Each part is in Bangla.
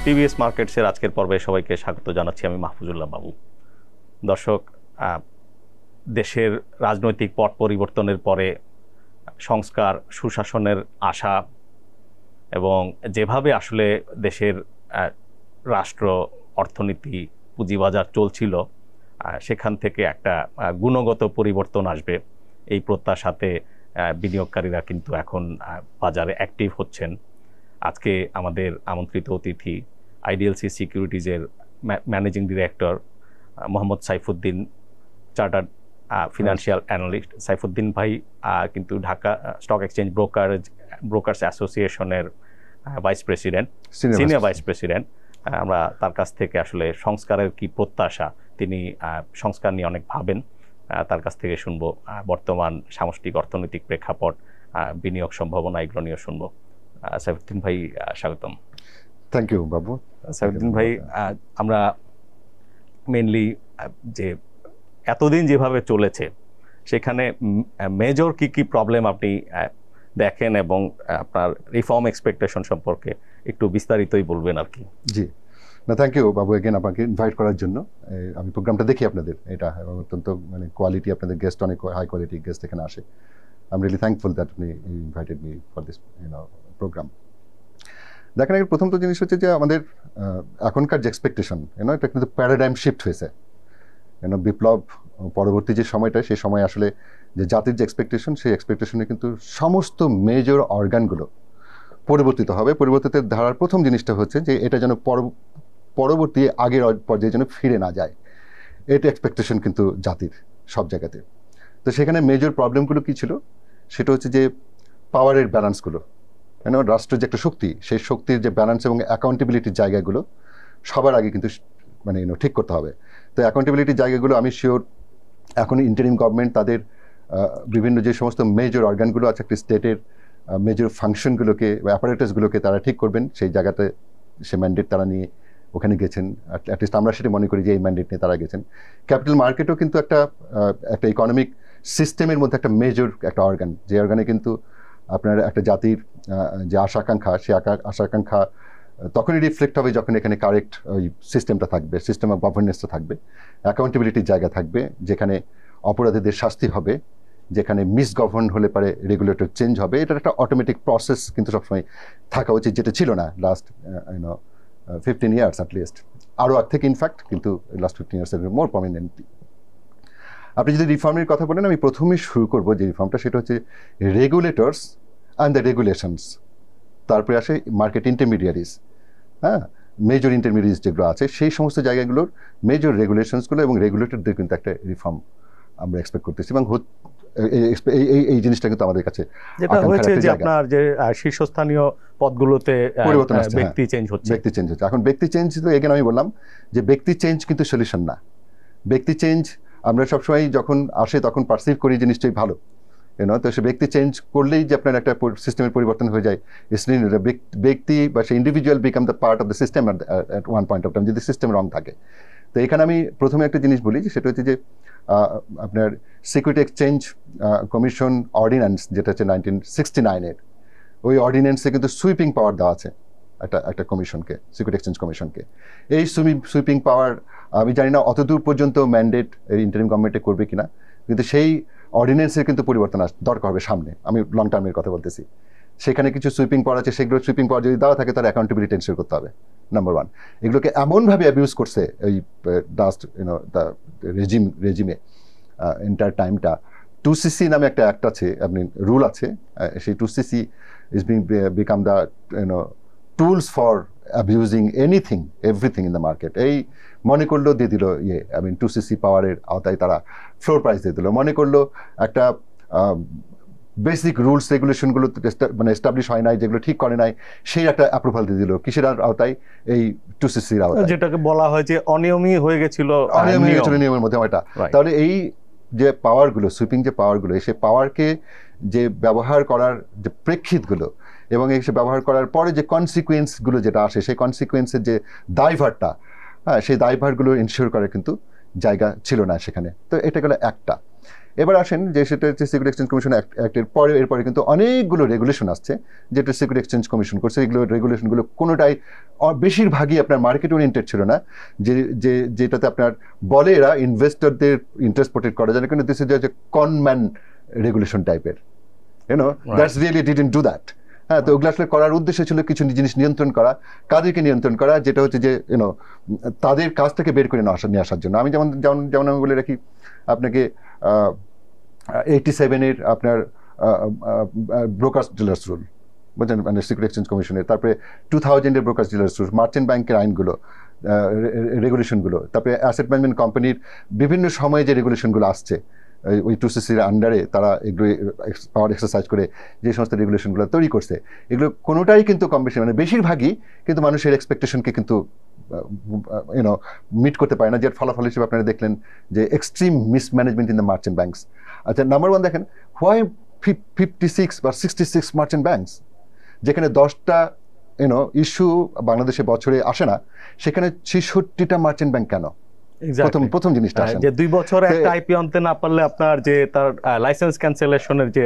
টিভিএস মার্কেটসের আজকের পর্বে সবাইকে স্বাগত জানাচ্ছি। আমি মাহফুজুল্লাহ বাবু। দর্শক, দেশের রাজনৈতিক পট পরিবর্তনের পরে সংস্কার, সুশাসনের আশা এবং যেভাবে আসলে দেশের রাষ্ট্র, অর্থনীতি, পুঁজিবাজার চলছিল, সেখান থেকে একটা গুণগত পরিবর্তন আসবে এই প্রত্যাশাতে বিনিয়োগকারীরা কিন্তু এখন বাজারে অ্যাক্টিভ হচ্ছেন। আজকে আমাদের আমন্ত্রিত অতিথি আইডিএলসি সিকিউরিটিজের managing director Mohammad Saifuddin, chartered financial analyst. Saifuddin ভাই কিন্তু ঢাকা স্টক এক্সচেঞ্জ ব্রোকার্স অ্যাসোসিয়েশনের vice president, senior vice president. আমরা তার কাছ থেকে আসলে সংস্কারের কি প্রত্যাশা, তিনি সংস্কার নিয়ে অনেক ভাবেন, তার কাছ থেকে শুনবো বর্তমান সামষ্টিক অর্থনৈতিক প্রেক্ষাপট, বিনিয়োগ সম্ভাবনা, এগুলো নিয়ে শুনবো। সাইফুদ্দিন ভাই, স্বাগতম। থ্যাংক ইউ বাবু। সাইফুদ্দিন ভাই, আমরা মেনলি যে এতদিন যেভাবে চলেছে সেখানে মেজর কি কি প্রবলেম আপনি দেখেন এবং আপনার রিফর্ম এক্সপেকটেশন সম্পর্কে একটু বিস্তারিতই বলবেন আর কি। জি না, থ্যাংক ইউ বাবু এগেন আপনাকে ইনভাইট করার জন্য। আমি প্রোগ্রামটা দেখি আপনাদের, এটা এবং অত্যন্ত কোয়ালিটি, আপনাদের গেস্ট অনেক হাই কোয়ালিটি গেস্ট এখানে আসে। I am really thankful that আপনি invited me for this programme. দেখেন, প্রথম তো জিনিস হচ্ছে যে আমাদের এখনকার যে এক্সপেকটেশন এটা কিন্তু প্যারাডাইম শিফট হয়েছে। বিপ্লব পরবর্তী যে সময়টা, সেই সময় আসলে যে জাতির যে এক্সপেকটেশন, সেই এক্সপেকটেশনে কিন্তু সমস্ত মেজর অর্গানগুলো পরিবর্তিত হবে। পরিবর্তিতের ধারার প্রথম জিনিসটা হচ্ছে যে এটা যেন পরবর্তী আগের পর্যায়ে যেন ফিরে না যায়, এটা এক্সপেকটেশন কিন্তু জাতির সব জায়গাতে। তো সেখানে মেজর প্রবলেমগুলো কী ছিল, সেটা হচ্ছে যে পাওয়ারের ব্যালেন্সগুলো, রাষ্ট্রের যে একটা শক্তি, সেই শক্তির যে ব্যালেন্স এবং অ্যাকাউন্টেবিলিটির জায়গাগুলো সবার আগে কিন্তু ঠিক করতে হবে। তো অ্যাকাউন্টেবিলিটির জায়গাগুলো আমি শিওর এখন ইন্টারিম গভর্নমেন্ট তাদের বিভিন্ন যে সমস্ত মেজর অর্গানগুলো আছে একটা স্টেটের মেজর ফাংশনগুলোকে বা অ্যাপারেটাসগুলোকে তারা ঠিক করবেন, সেই জায়গাতে সে ম্যান্ডেট তারা নিয়ে ওখানে গেছেন। অ্যাটলিস্ট আমরা সেটা মনে করি যে এই ম্যান্ডেট নিয়ে তারা গেছেন। ক্যাপিটাল মার্কেটও কিন্তু একটা ইকোনমিক সিস্টেমের মধ্যে একটা মেজর একটা অর্গান, যে অর্গানে কিন্তু আপনার একটা জাতির যে আশা-আকাঙ্ক্ষা, সেই আশা-আকাঙ্ক্ষা তখনই রিফ্লেক্ট হবে যখন এখানে কারেক্ট ওই সিস্টেমটা থাকবে, সিস্টেম অফ গভর্নেন্সটা থাকবে, অ্যাকাউন্টেবিলিটির জায়গা থাকবে, যেখানে অপরাধীদের শাস্তি হবে, যেখানে মিসগভর্ন হলে পারে রেগুলেটর চেঞ্জ হবে। এটার একটা অটোমেটিক প্রসেস কিন্তু সবসময় থাকা উচিত, যেটা ছিল না লাস্ট 15 ইয়ার্স অ্যাটলিস্ট, আরও আগ থেকে ইনফ্যাক্ট, কিন্তু লাস্ট 15 ইয়ার্স মোর প্রমিনেন্টলি। আপনি যদি রিফর্মের কথা বলেন, আমি প্রথমেই শুরু করবো যে রিফর্মটা, সেটা হচ্ছে রেগুলেটরস অ্যান্ড দ্য রেগুলেশনস। তারপরে আসে মার্কেট ইন্টারমিডিয়ারিজ, মেজর ইন্টারমিডিয়ারিজ যেগুলো আছে, সেই সমস্ত জায়গাগুলোর মেজর রেগুলেশনসগুলো এবং রেগুলেটরদের কিন্তু একটা রিফর্ম আমরা এক্সপেক্ট করতেছি। এবং এই জিনিসটা কিন্তু আমাদের কাছে যেটা হয়েছে যে আপনার যে শীর্ষস্থানীয় পদগুলোতে পরিবর্তন আসছে, ব্যক্তি চেঞ্জ হচ্ছে। এখন ব্যক্তি চেঞ্জ তো এখানে আমি বললাম যে ব্যক্তি চেঞ্জ কিন্তু সলিউশন না। ব্যক্তি চেঞ্জ আমরা সবসময় যখন আসে তখন পারসিভ করি যে নিশ্চয়ই ভালো, তো সে ব্যক্তি চেঞ্জ করলেই যে আপনার একটা সিস্টেমের পরিবর্তন হয়ে যায়। ব্যক্তি বা সে individual become the part of the system at one point of time, যদি সিস্টেম রং থাকে। তো এখানে আমি প্রথমে একটা জিনিস বলি, যে সেটা হচ্ছে যে আপনার সিকিউরিটি এক্সচেঞ্জ কমিশন অর্ডিন্যান্স, যেটা হচ্ছে 1969-এর, ওই অর্ডিন্যান্সে কিন্তু সুইপিং পাওয়ার দেওয়া আছে একটা কমিশনকে, সিকিউরিটি এক্সচেঞ্জ কমিশনকে। এই সুইপিং পাওয়ার আমি জানি না অতদূর পর্যন্ত ম্যান্ডেট ইন্টারিম গভর্নমেন্টে করবে কিনা, কিন্তু সেই অর্ডিন্যান্সের কিন্তু পরিবর্তন দরকার হবে সামনে। আমি লং টার্মের কথা বলতেছি। সেখানে কিছু সুইপিং পাওয়ার আছে, সেগুলো সুইপিং পাওয়ার যদি দেওয়া থাকে তার অ্যাকাউন্টেবিলিটি এনশিওর করতে হবে, নাম্বার ওয়ান। এগুলোকে এমনভাবে অ্যাবিউজ করছে এই লাস্ট দ্য রেজিমে এন্টায়ার টাইমটা। 2cc নামে একটা অ্যাক্ট আছে, আপনি রুল আছে, সেই 2cc is become the tools for abusing anything everything in the market. এই মনে করলো দিয়ে দিল 2cc পাওয়ারের আওতায় তারা ফ্লোর প্রাইস দিয়ে দিল। মনে করলো একটা বেসিক রুলস রেগুলেশনগুলো এস্টাবলিশ হয় নাই, যেগুলো ঠিক করে নাই, সেই একটা অ্যাপ্রুভাল দিয়ে দিল কিসের আওতায়, এই 2cc-র আওতায়, যেটাকে বলা হয় যে অনিয়মই হয়ে গেছিল, নিয়মের মধ্যে ওটা। তাহলে এই যে পাওয়ারগুলো, সুইপিং যে পাওয়ারগুলো, সেই পাওয়ারকে যে ব্যবহার করার যে প্রেক্ষিতগুলো এবং সে ব্যবহার করার পরে যে কনসিকুয়েন্সগুলো যেটা আসে, সেই কনসিকুয়েন্সের যে দায়ভারটা, সেই দায়ভারগুলো ইনশিওর করার কিন্তু জায়গা ছিল না সেখানে। তো এটা গেলো একটা। এবার আসেন যে সেটা হচ্ছে সিকিউরিটি এক্সচেঞ্জ কমিশন অ্যাক্টের পরে এরপরে কিন্তু অনেকগুলো রেগুলেশন আসছে যেটা সিকিউরিটি এক্সচেঞ্জ কমিশন করছে। এগুলো রেগুলেশনগুলো কোনোটাই বেশিরভাগই আপনার মার্কেট ওরিয়েন্টেড ছিল না, যেটাতে আপনার বলে এরা ইনভেস্টরদের ইন্টারেস্ট প্রোটেক্ট করা যায় না, কিন্তু দিস ইজ যে কনম্যান রেগুলেশন টাইপের, that's really didn't do that. হ্যাঁ, তো ওগুলো আসলে করার উদ্দেশ্য ছিল কিছু জিনিস নিয়ন্ত্রণ করা, কাদেরকে নিয়ন্ত্রণ করা, যেটা হচ্ছে যে তাদের কাছ থেকে বের করে নিয়ে আসার জন্য। আমি যেমন আমি বলে রাখি আপনাকে 87-এর আপনার ব্রোকার্স ডিলার্স রুল, বুঝলেন, মানে সিকিউরিটি এক্সচেঞ্জ কমিশনের, তারপরে 2000-এর ব্রোকার্স ডিলার্স রুল, মার্চেন্ট ব্যাংকের আইনগুলো, রেগুলেশনগুলো, তারপরে অ্যাসেট ম্যানেজমেন্ট কোম্পানির বিভিন্ন সময়ে যে রেগুলেশনগুলো আসছে ওই 2CCর আন্ডারে তারা এগুলো পাওয়ার এক্সারসাইজ করে যে সমস্ত রেগুলেশনগুলো তৈরি করছে, এগুলো কোনোটাই কিন্তু কম বেশি মানে বেশিরভাগই কিন্তু মানুষের এক্সপেকটেশনকে কিন্তু মিট করতে পারে না, যার ফলাফল হিসেবে আপনারা দেখলেন যে extreme mismanagement in the merchant banks. আচ্ছা, নাম্বার 1 দেখেন, হোয়াই 56 বা 66 মার্চেন্ট ব্যাংকস, যেখানে 10টা ইস্যু বাংলাদেশে বছরে আসে না, সেখানে 66টা মার্চেন্ট ব্যাংক কেন? প্রথম জিনিসটা আসে যে 2 বছর একটা আইপিও আনতে না পারলে আপনার যে তার লাইসেন্স ক্যান্সেলেশনের যে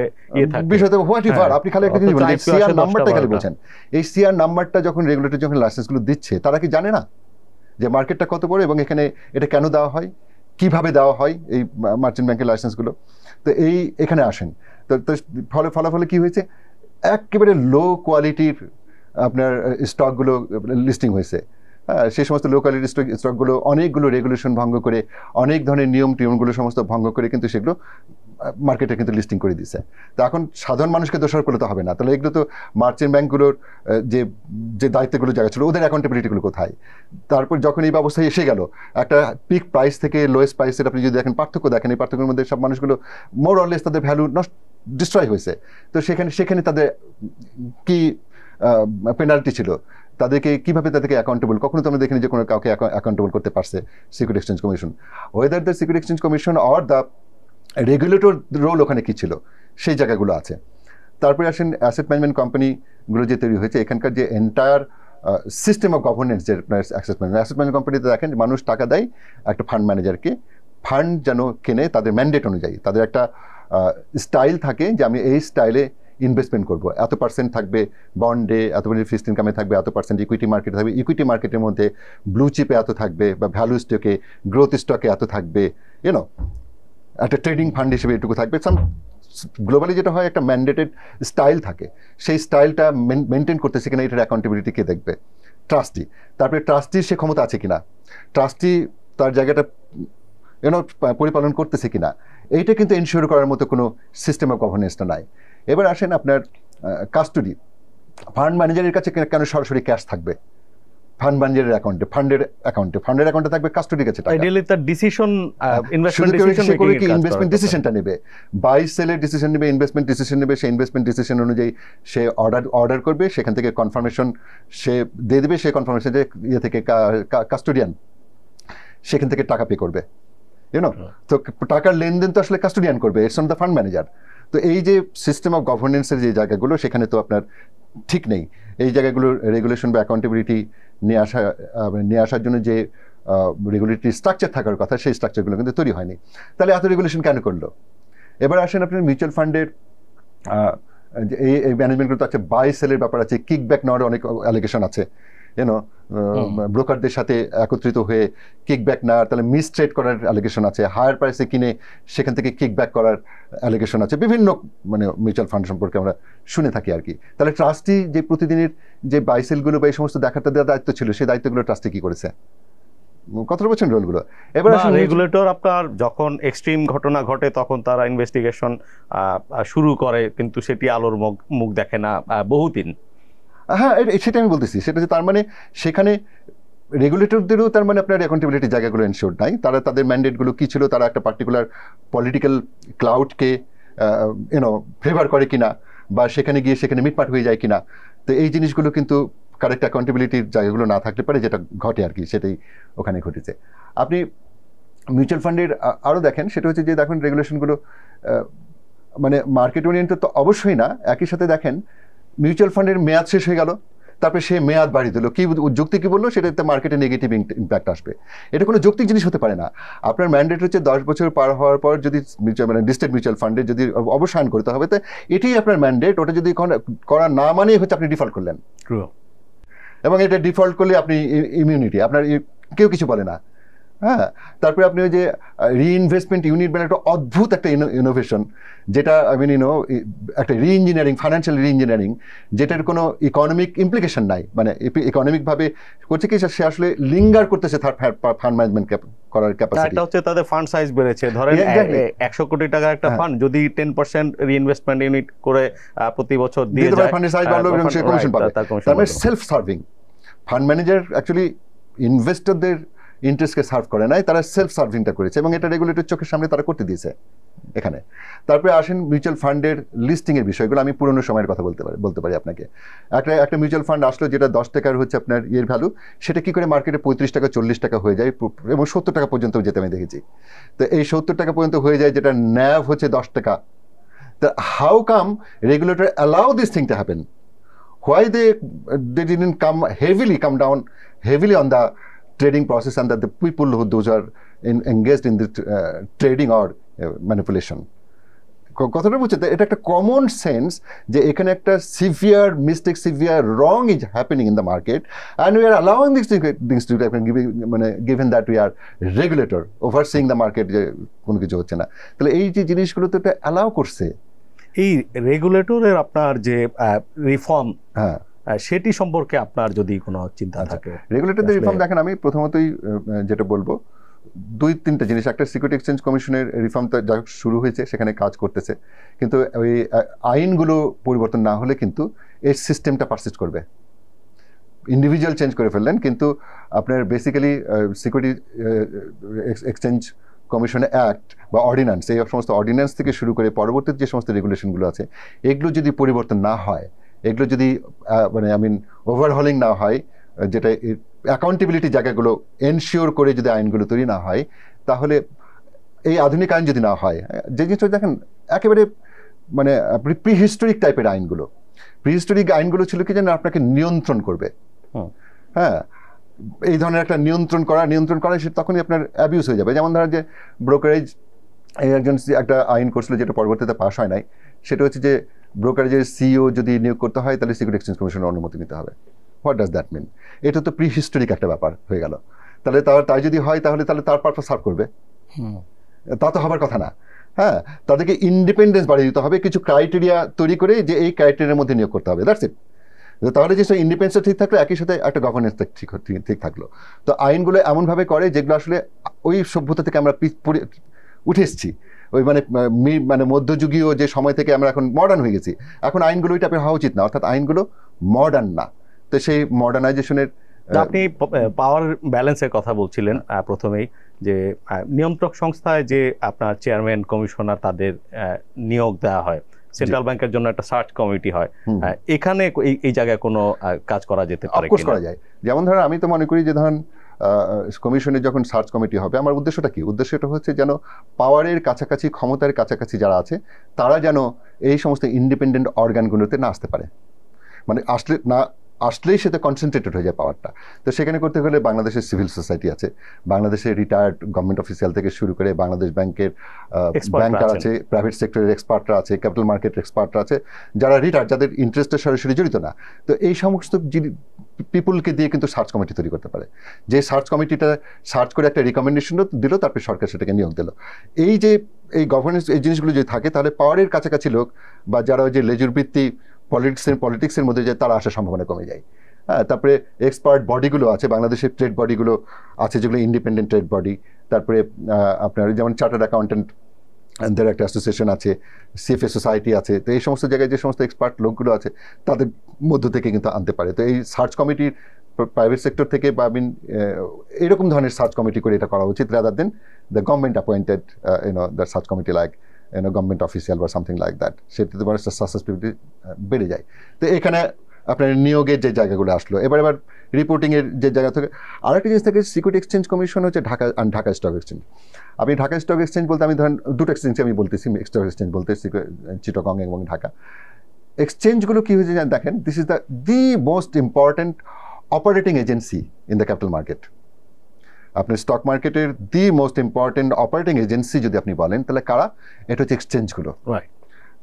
থাকে বিষয়টা হোয়াট ইভার, আপনি খালি একটা জিনিস বলেন, সিআর নাম্বারটা খালি বলছেন। এই সিআর নাম্বারটা যখন রেগুলেটর যখন লাইসেন্সগুলো দিচ্ছে, তারা কি জানে না যে মার্কেটটা কত বড় এবং এখানে এটা কেন দেওয়া হয়, কিভাবে দেওয়া হয় এই মার্চেন্ট ব্যাংকের লাইসেন্সগুলো? তো এখানে আসেন, তো ফলাফলে কি হয়েছে, একেবারে লো কোয়ালিটির আপনার স্টকগুলো লিস্টিং হয়েছে। সেই সমস্ত লো কোয়ালিটি স্টকগুলো অনেকগুলো রেগুলেশন ভঙ্গ করে, অনেক ধরনের টিয়মগুলো সমস্ত ভঙ্গ করে কিন্তু সেগুলো মার্কেটে কিন্তু লিস্টিং করে দিচ্ছে। তো এখন সাধারণ মানুষকে দোষারোপ করলে তো হবে না, তাহলে এগুলো তো মার্চেন্ট ব্যাংকগুলোর যে দায়িত্বগুলো জায়গা ছিল, ওদের অ্যাকাউন্টেবিলিটিগুলো কোথায়? তারপর যখন এই ব্যবস্থায় এসে গেল, একটা পিক প্রাইস থেকে লোয়েস্ট প্রাইসের আপনি যদি দেখেন পার্থক্য দেখেন, এই পার্থক্যের মধ্যে সব মানুষগুলো মোর অর লেস তাদের ভ্যালু ডিস্ট্রয় হয়েছে। তো সেখানে তাদের কি পেনাল্টি ছিল, তাদেরকে অ্যাকাউন্টেবল, কখনো তো আমরা দেখিনি যে কোনো কাউকে অ্যাকাউন্টেবল করতে পারছে security exchange commission. Whether the security exchange commission or the regulator role ওখানে কি ছিল, সেই জায়গাগুলো আছে। তারপরে আসেন অ্যাসেট ম্যানেজমেন্ট কোম্পানিগুলো যে তৈরি হয়েছে, এখানকার যে এন্টায়ার সিস্টেম অফ গভর্নেন্স, যে অ্যাসেট ম্যানেজমেন্ট কোম্পানিতে দেখেন মানুষ টাকা দেয় একটা ফান্ড ম্যানেজারকে, ফান্ড যেন কেনে তাদের ম্যান্ডেট অনুযায়ী, তাদের একটা স্টাইল থাকে যে আমি এই স্টাইলে ইনভেস্টমেন্ট করবো, এত পার্সেন্ট থাকবে বন্ডে, এত ফিক্সড ইনকামে থাকবে, এত পার্সেন্ট ইকুইটি মার্কেটে থাকবে, ইকুইটি মার্কেটের মধ্যে ব্লু চিপে এত থাকবে, বা ভ্যালু স্টকে, গ্রোথ স্টকে এত থাকবে, একটা ট্রেডিং ফান্ড হিসেবে এটুকু থাকবে। গ্লোবালি যেটা হয়, একটা ম্যান্ডেটেড স্টাইল থাকে, সেই স্টাইলটা মেনটেন করতেছে কিনা, এটার অ্যাকাউন্টেবিলিটি কে দেখবে? ট্রাস্টি। তারপরে ট্রাস্টির সে ক্ষমতা আছে কিনা, ট্রাস্টি তার জায়গাটা পরিপালন করতেছে কিনা, এইটা কিন্তু এনশিওর করার মতো কোনো সিস্টেম অফ গভর্নেন্সটা নাই। এবার আসেন আপনার কাস্টডি, ফান্ড ম্যানেজারের কাছে কেন সরাসরি ক্যাশ থাকবে? ফান্ড ম্যানেজারের অ্যাকাউন্টে, ফান্ডের অ্যাকাউন্টে থাকবে কাস্টডির কাছে টাকা। আইডিয়ালি তার ডিসিশন, ইনভেস্টমেন্ট ডিসিশনটা নেবে, বাই সেলের ডিসিশন নেবে, ইনভেস্টমেন্ট ডিসিশন নেবে, সেই ইনভেস্টমেন্ট ডিসিশন অনুযায়ী সে অর্ডার করবে, সেখান থেকে কনফার্মেশন সে দিয়ে দেবে, সেই কনফার্মেশন যে থেকে কাস্টোডিয়ান সেখান থেকে টাকা পে করবে, তো টাকার লেনদেন তো আসলে কাস্টোডিয়ান করবে, it's not the fund manager. তো এই যে সিস্টেম অফ গভর্নেন্সের যে জায়গাগুলো, সেখানে তো আপনার ঠিক নেই। এই জায়গাগুলোর রেগুলেশন বা অ্যাকাউন্টেবিলিটি নিয়ে আসার জন্য যে রেগুলেটরি স্ট্রাকচার থাকার কথা, সেই স্ট্রাকচারগুলো কিন্তু তৈরি হয়নি। তাহলে এত রেগুলেশন কেন করলো? এবার আসেন আপনার মিউচুয়াল ফান্ডের এই ম্যানেজমেন্টগুলো তো আছে, বাই সেলের ব্যাপার আছে, কিকব্যাক নেওয়ার অনেক অ্যালিগেশন আছে, ব্রোকারদের সাথে একত্রিত হয়ে কিকব্যাক নেওয়ার, তাহলে মিস ট্রেড করার অ্যালিগেশন আছে, হায়ার প্রাইসে কিনে সেখান থেকে কিকব্যাক করার অ্যালিগেশন আছে, বিভিন্ন মিউচুয়াল ফান্ড সম্পর্কে আমরা শুনে থাকি আর কি। তাহলে ট্রাস্টি যে প্রতিদিনের যে বাইসেলগুলো বা এই সমস্ত দেখাটা দেওয়ার দায়িত্ব ছিল, সেই দায়িত্বগুলো ট্রাস্টি কি করেছে? কতটা বলছেন রোলগুলো? এবার রেগুলেটর আপনার যখন এক্সট্রিম ঘটনা ঘটে তখন তারা ইনভেস্টিগেশন শুরু করে, কিন্তু সেটি আলোর মুখ দেখে না বহুদিন। হ্যাঁ, সেটা আমি বলতেছি, সেটা যে তার মানে সেখানে রেগুলেটরদেরও তার মানে আপনার অ্যাকাউন্টেবিলিটি জায়গাগুলো এনশিওর নাই। তারা তাদের ম্যান্ডেটগুলো কী ছিল, তারা একটা পার্টিকুলার পলিটিক্যাল ক্লাউডকে ফেভার করে কিনা, বা সেখানে গিয়ে সেখানে মিটমাট হয়ে যায় কিনা। তো এই জিনিসগুলো কিন্তু কারেক্ট অ্যাকাউন্টেবিলিটির জায়গাগুলো না থাকতে পারে, যেটা ঘটে আর কি, সেটাই ওখানে ঘটেছে। আপনি মিউচুয়াল ফান্ডের আরও দেখেন, সেটা হচ্ছে যে দেখুন রেগুলেশনগুলো মানে মার্কেট ওরিয়েন্টেড তো অবশ্যই না, একই সাথে দেখেন মিউচুয়াল ফান্ডের মেয়াদ শেষ হয়ে গেল, তারপরে সে মেয়াদ বাড়িয়ে দিল, কি যুক্তি কি বললো, সেটাতে মার্কেটে নেগেটিভ ইম্প্যাক্ট আসবে। এটা কোনো যৌক্তিক জিনিস হতে পারে না। আপনার ম্যান্ডেট হচ্ছে 10 বছর পার হওয়ার পর যদি মানে লিস্টেড মিউচুয়াল ফান্ডে যদি অবসান করতে হবে, তো এটাই আপনার ম্যান্ডেট। ওটা যদি করা না মানেই হচ্ছে আপনি ডিফল্ট করলেন, এবং এটা ডিফল্ট করলে আপনি ইমিউনিটি, আপনার কেউ কিছু বলে না। হ্যাঁ, তারপরে আপনি ওই যে রিইনভেস্টমেন্ট ইউনিট মানে একটা অদ্ভুত একটা ইনোভেশন, যেটা একটা রিইঞ্জিনিয়ারিং, ফাইন্যান্সিয়াল রিইঞ্জিনিয়ারিং, যেটার কোনো ইকোনমিক ইমপ্লিকেশন নাই, মানে ইকোনমিকভাবে করছে কি সে আসলে লিঙ্গার করতেছে ফান্ড ম্যানেজমেন্ট করার ক্যাপাসিটি। এটা হচ্ছে তাদের ফান্ড সাইজ বেড়েছে, ধরেন 100 কোটি টাকার একটা ফান্ড যদি 10% রিইনভেস্টমেন্ট ইউনিট করে প্রতি বছর দিয়ে যায়, ফান্ডের সাইজ বাড়লো এবং সে কমিশন পাবে। তার মানে self serving fund manager actually ইনভেস্টরদের ইন্টারেস্টকে সার্ভ করে নাই, তারা সেলফ সার্ভিংটা করেছে, এবং এটা রেগুলেটর চোখের সামনে তারা করতে দিয়েছে এখানে। তারপরে আসেন মিউচুয়াল ফান্ডের লিস্টিংয়ের বিষয়গুলো। আমি পুরনো সময়ের কথা বলতে পারি আপনাকে। একটা মিউচুয়াল ফান্ড আসলো যেটা 10 টাকার হচ্ছে আপনার ভ্যালু, সেটা কি করে মার্কেটে 35 টাকা 40 টাকা হয়ে যায়, এবং 70 টাকা পর্যন্ত যেতে আমি দেখেছি। তো এই 70 টাকা পর্যন্ত হয়ে যায়, যেটা ন্যাভ হচ্ছে 10 টাকা। তা how come regulator allow this thing to happen? Why they didn't come down heavily on the trading process, and that the people those are engaged in the trading or manipulation? কথাটা বুঝছে, এটা একটা কমন সেন্স যে এখানে একটা severe mistake, severe wrong is happening in the market, and we are allowing this to happen, মানে given that we are regulator overseeing the market, যে কোনো কিছু হচ্ছে না। তাহলে এই যে জিনিসগুলো তো এটা অ্যালাউ করছে। এই রেগুলেটরের আপনার যে রিফর্ম, হ্যাঁ, সেটি সম্পর্কে আপনার যদি কোনো চিন্তা থাকে। রেগুলেটরদের রিফর্ম দেখেন, আমি প্রথমতই যেটা বলবো 2-3টা জিনিস। একটা সিকিউরিটি এক্সচেঞ্জ কমিশনের রিফর্ম তো যা শুরু হয়েছে, সেখানে কাজ করতেছে, কিন্তু ওই আইনগুলো পরিবর্তন না হলে কিন্তু এই সিস্টেমটা পারসিস্ট করবে। ইন্ডিভিজুয়াল চেঞ্জ করে ফেললেন, কিন্তু আপনার বেসিক্যালি সিকিউরিটি এক্সচেঞ্জ কমিশনের অ্যাক্ট বা অর্ডিন্যান্স, এই সমস্ত অর্ডিন্যান্স থেকে শুরু করে পরবর্তীতে যে সমস্ত রেগুলেশনগুলো আছে, এগুলো যদি পরিবর্তন না হয়, এগুলো যদি মানে ওভারহলিং না হয়, যেটা অ্যাকাউন্টেবিলিটি জায়গাগুলো এনশিওর করে যদি আইনগুলো তৈরি না হয়, তাহলে এই আধুনিক আইন যদি না হয়, যে জিনিসটা দেখেন একেবারে মানে প্রিহিস্টোরিক টাইপের আইনগুলো, প্রিহিস্টোরিক আইনগুলো ছিল কি যেন আপনাকে নিয়ন্ত্রণ করবে। হ্যাঁ, এই ধরনের একটা নিয়ন্ত্রণ করা সেটা তখনই আপনার অ্যাবিউজ হয়ে যাবে। যেমন ধরেন যে ব্রোকারেজ, এই একজন একটা আইন করছিল যেটা পরবর্তীতে পাস হয় নাই, সেটা হচ্ছে যে ব্রোকারেজের সিইও যদি নিয়োগ করতে হয় তাহলে সিকিউরিটি এক্সচেঞ্জ কমিশনের অনুমতি নিতে হবে। What does that mean? এটা তো প্রিহিস্টোরিক একটা ব্যাপার হয়ে গেল। তাহলে তাই যদি হয় তাহলে তার পারপাস সার্ভ করবে? তা তো হবার কথা না। হ্যাঁ, তাদেরকে ইন্ডিপেন্ডেন্স বাড়িয়ে দিতে হবে, কিছু ক্রাইটেরিয়া তৈরি করে যে এই ক্রাইটেরিয়ার মধ্যে নিয়োগ করতে হবে, দ্যাটস ইট। তাহলে যে ইন্ডিপেন্ডেন্সটা ঠিক থাকলো, একই সাথে একটা গভর্নেন্স ঠিক থাকলো। তো আইনগুলো এমনভাবে করে যেগুলো আসলে ওই সভ্যতা থেকে আমরা উঠে এসেছি, ওই মানে মধ্যযুগীয় যে সময় থেকে আমরা এখন মডার্ন হয়ে গেছি। এখন আইনগুলো ওই টাইপের হওয়া উচিত না, অর্থাৎ আইনগুলো মডার্ন না। তো সেই মডার্নাইজেশনের, আপনি পাওয়ার ব্যালেন্সের কথা বলছিলেন প্রথমেই, যে নিয়ন্ত্রক সংস্থায় যে আপনার চেয়ারম্যান, কমিশনার, তাদের নিয়োগ দেওয়া হয়, সেন্ট্রাল ব্যাংকের জন্য একটা সার্চ কমিটি হয়, এখানে এই জায়গায় কোনো কাজ করা যেতে পারে? অফকোর্স করা যায়। যেমন ধরেন আমি তো মনে করি যে ধরেন কমিশনের যখন সার্চ কমিটি হবে, আমার উদ্দেশ্যটা কি? উদ্দেশ্যটা হচ্ছে যেন পাওয়ারের কাছাকাছি, ক্ষমতার কাছাকাছি যারা আছে, তারা যেন এই সমস্ত ইন্ডিপেন্ডেন্ট অর্গানগুলোতে না আসতে পারে। মানে আসলেই সেটা কনসেন্ট্রেটেড হয়ে যায় পাওয়ারটা। তো সেখানে করতে হলে বাংলাদেশের সিভিল সোসাইটি আছে, বাংলাদেশের রিটায়ার্ড গভর্নমেন্ট অফিসিয়াল থেকে শুরু করে বাংলাদেশ ব্যাংকের ব্যাংকার আছে, প্রাইভেট সেক্টরের এক্সপার্টরা আছে, ক্যাপিটাল মার্কেটের এক্সপার্টরা আছে, যারা রিটায়ার্ড, যাদের ইন্টারেস্টের সরাসরি জড়িত না। তো এই সমস্ত পিপুলকে দিয়ে কিন্তু সার্চ কমিটি তৈরি করতে পারে, যে সার্চ কমিটিটা সার্চ করে একটা রিকমেন্ডেশন দিল, তারপরে সরকার সেটাকে নিয়োগ দিল। এই গভর্নেন্স, এই জিনিসগুলো যদি থাকে, তাহলে পাওয়ারের কাছাকাছি লোক বা যারা ওই যে লেজুর বৃত্তি পলিটিক্সের মধ্যে যায়, তারা আসার সম্ভাবনা কমে যায়। হ্যাঁ, তারপরে এক্সপার্ট বডিগুলো আছে, বাংলাদেশের ট্রেড বডিগুলো আছে যেগুলো ইন্ডিপেন্ডেন্ট ট্রেড বডি। তারপরে আপনার যেমন চার্টার্ড অ্যাকাউন্টেন্টদের একটা অ্যাসোসিয়েশন আছে, সিএফএ সোসাইটি আছে। তো এই সমস্ত জায়গায় যে সমস্ত এক্সপার্ট লোকগুলো আছে, তাদের মধ্য থেকে কিন্তু আনতে পারে। তো এই সার্চ কমিটির প্রাইভেট সেক্টর থেকে বা এরকম ধরনের সার্চ কমিটি করে এটা করা উচিত, rather than the government appointed the search committee like government official বা সামথিং লাইক দ্যাট। সেটাতে সাসেসিবিলিটি বেড়ে যায়। তো এখানে আপনার নিয়োগের যে জায়গাগুলো আসলো, এবার রিপোর্টিংয়ের যে জায়গা থেকে আরেকটা জিনিস থাকে, সিকিউরিটি এক্সচেঞ্জ কমিশন হচ্ছে ঢাকা স্টক এক্সচেঞ্জ। আমি ঢাকা স্টক এক্সচেঞ্জ বলতে আমি ধরেন দুটো এক্সচেঞ্জ আমি বলতেছি, স্টক এক্সচেঞ্জ বলতে চিটাগং এবং ঢাকা। এক্সচেঞ্জগুলো কি হয়েছে দেখেন, this is the most important operating agency in the capital market. আপনি স্টক মার্কেটের the most important operating agency যদি আপনি বলেন, তাহলে কারা? এটা হচ্ছে এক্সচেঞ্জগুলো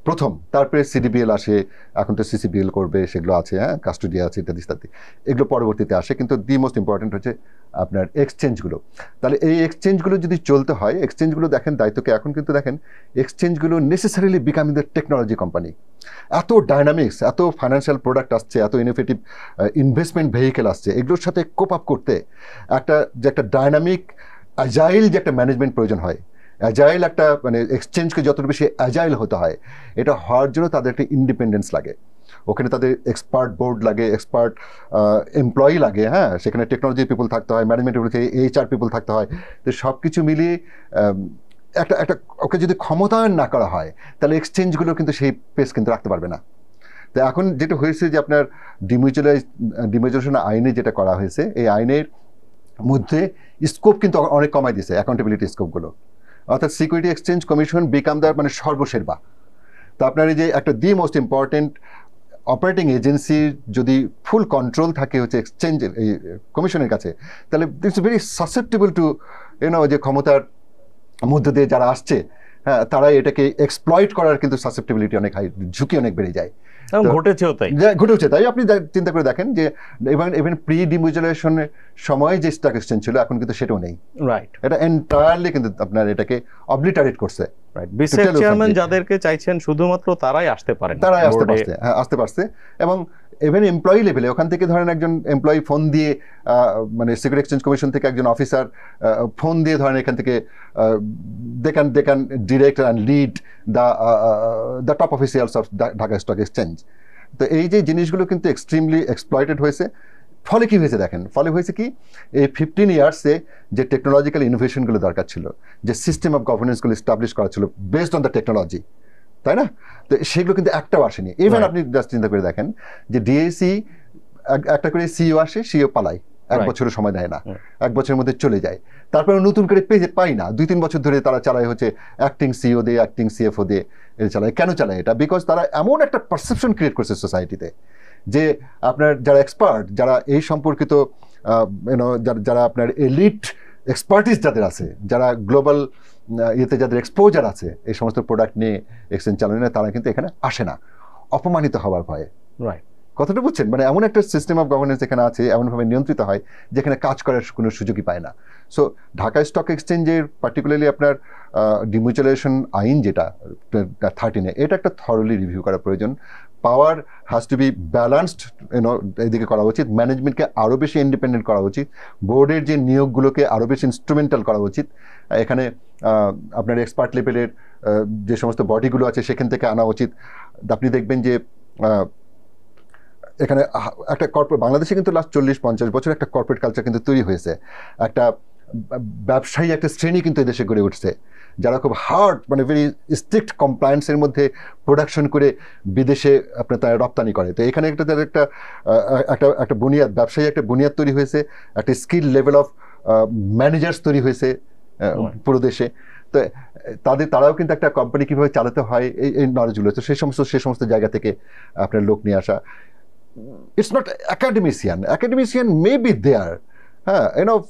প্রথম, তারপরে সিডিবিএল আসে, এখন তো সিসিবিএল করবে, সেগুলো আছে, হ্যাঁ, কাস্টোডি আছে, ইত্যাদি ইত্যাদি, এগুলো পরবর্তীতে আসে, কিন্তু দি মোস্ট ইম্পর্টেন্ট হচ্ছে আপনার এক্সচেঞ্জগুলো। তাহলে এই এক্সচেঞ্জগুলো যদি চলতে হয়, এক্সচেঞ্জগুলো দেখেন দায়িত্বকে, এখন কিন্তু দেখেন এক্সচেঞ্জগুলো necessarily becoming the technology company. এত ডাইনামিক্স, এত ফাইন্যান্সিয়াল প্রোডাক্ট আসছে, এত ইনোভেটিভ ইনভেস্টমেন্ট ভেহিকেল আসছে, এগুলোর সাথে কোপ আপ করতে একটা ডাইনামিক অ্যাজাইল যে একটা ম্যানেজমেন্ট প্রয়োজন হয়, অ্যাজাইল একটা মানে এক্সচেঞ্জকে যতটা বেশি অ্যাজাইল হতে হয়, এটা হওয়ার জন্য তাদের একটা ইন্ডিপেন্ডেন্স লাগে, ওখানে তাদের এক্সপার্ট বোর্ড লাগে, এক্সপার্ট এমপ্লয়ি লাগে, হ্যাঁ, সেখানে টেকনোলজি পিপল থাকতে হয়, ম্যানেজমেন্ট পিপল থেকে HR পিপল থাকতে হয়। তো সব কিছু মিলিয়ে একটা ওকে যদি ক্ষমতায়ন না করা হয়, তাহলে এক্সচেঞ্জগুলো কিন্তু সেই পেস কিন্তু রাখতে পারবে না। তো এখন যেটা হয়েছে যে আপনার ডিমিউচুয়ালাইজেশন আইনে যেটা করা হয়েছে, এই আইনের মধ্যে স্কোপ কিন্তু অনেক কমাই দিয়েছে, অ্যাকাউন্টেবিলিটি স্কোপগুলো, অর্থাৎ security exchange commission become the মানে সর্বসেবা। তো আপনার এই যে একটা দি মোস্ট ইম্পর্টেন্ট অপারেটিং এজেন্সির যদি ফুল কন্ট্রোল থাকে হচ্ছে এক্সচেঞ্জের এই কমিশনের কাছে, তাহলে ইটস ভেরি সাসেপ্টেবল টু যে ক্ষমতার মধ্যে দিয়ে যারা আসছে, হ্যাঁ, তারা এটাকে এক্সপ্লয়েট করার কিন্তু সাসেপ্টেবিলিটি অনেক হাই, ঝুঁকি অনেক বেড়ে যায়। ঘটেছে তাই আপনি চিন্তা করে দেখেন যে ইভেন প্রি ডিমিউচুয়ালাইজেশনের সময় যে স্টক এক্সচেঞ্জ ছিল, এখন কিন্তু সেটাও নেই, রাইট? এটা এন্টায়ারলি কিন্তু আপনার এটাকে অবলিটারেট করছে, রাইট? বিসিএস চেয়ারম্যান যাদেরকে চাইছেন শুধুমাত্র তারাই আসতে পারেন, তারাই আসতে পারছে। এবং ইভেন এমপ্লয়ি লেভেলে ওখান থেকে ধরেন একজন এমপ্লয়ি ফোন দিয়ে মানে সিকিউরিটি এক্সচেঞ্জ কমিশন থেকে একজন অফিসার ফোন দিয়ে ধরেন এখান থেকে they can direct and lead the top officials of Dhaka stock exchange. তো এই যে জিনিসগুলো কিন্তু এক্সট্রিমলি এক্সপ্লয়েটেড হয়েছে। ফলে কি হয়েছে দেখেন, ফলে হয়েছে কি, এই 15 ইয়ার্সে যে টেকনোলজিক্যাল ইনোভেশনগুলো দরকার ছিল, যে সিস্টেম অফ গভর্নেন্সগুলো এস্টাবলিশ করা ছিল বেসড অন দ্য টেকনোলজি, তাই না? তো সেগুলো কিন্তু একটাও আসেনি। ইভেন আপনি জাস্ট চিন্তা করে দেখেন যে ডিএসি একটা করে সিইও আসে, সিইও পালায়, 1 বছরের সময় দেয় না, 1 বছরের মধ্যে চলে যায়, তারপরে নতুন করে পাই না, 2-3 বছর ধরে তারা চালায় হচ্ছে অ্যাক্টিং সিইও দিয়ে, অ্যাক্টিং সিএফও দিয়ে চালায়। কেন চালায় এটা? বিকজ তারা এমন একটা পারসেপশন ক্রিয়েট করছে সোসাইটিতে যে আপনার যারা এক্সপার্ট, যারা এই সম্পর্কিত যারা আপনার এলিট এক্সপার্টিস যাদের আছে, যারা গ্লোবাল ইয়েতে যাদের এক্সপোজার আছে এই সমস্ত প্রোডাক্ট নিয়ে এক্সচেঞ্জ চালানো, তারা কিন্তু এখানে আসে না অপমানিত হওয়ার ভয়ে, রাইট? কথাটা বুঝছেন? মানে এমন একটা সিস্টেম অফ গভর্নেন্স এখানে আছে, এমনভাবে নিয়ন্ত্রিত হয় যেখানে কাজ করার কোনো সুযোগই পায় না। সো ঢাকা স্টক এক্সচেঞ্জের পার্টিকুলারলি আপনার ডিমিউচুয়ালাইজেশন আইন যেটা 13, এটা একটা থরলি রিভিউ করা প্রয়োজন। পাওয়ার হ্যাজ টু বি ব্যালান্সড, এদিকে করা উচিত। ম্যানেজমেন্টকে আরও বেশি ইন্ডিপেন্ডেন্ট করা উচিত। বোর্ডের যে নিয়োগগুলোকে আরও বেশি ইনস্ট্রুমেন্টাল করা উচিত। এখানে আপনার এক্সপার্ট লেভেলের যে সমস্ত বডিগুলো আছে সেখান থেকে আনা উচিত। আপনি দেখবেন যে এখানে একটা কর্পোরেট, বাংলাদেশে কিন্তু লাস্ট 40-50 বছর একটা কর্পোরেট কালচার কিন্তু তৈরি হয়েছে, একটা ব্যবসায়ী একটা শ্রেণী কিন্তু এদেশে গড়ে উঠছে, যারা খুব হার্ড মানে ভেরি স্ট্রিক্ট কমপ্লায়েন্সের মধ্যে প্রোডাকশন করে বিদেশে আপনার তারা রপ্তানি করে। তো এখানে একটা তাদের একটা বুনিয়াদ, ব্যবসায়ী একটা বুনিয়াদ তৈরি হয়েছে, একটা স্কিল লেভেল অফ ম্যানেজার্স তৈরি হয়েছে পুরো দেশে। তো তারাও কিন্তু একটা কোম্পানি কীভাবে চালাতে হয় এই নলেজগুলো, তো সেই সমস্ত জায়গা থেকে আপনার লোক নিয়ে আসা। It's not academician may be there,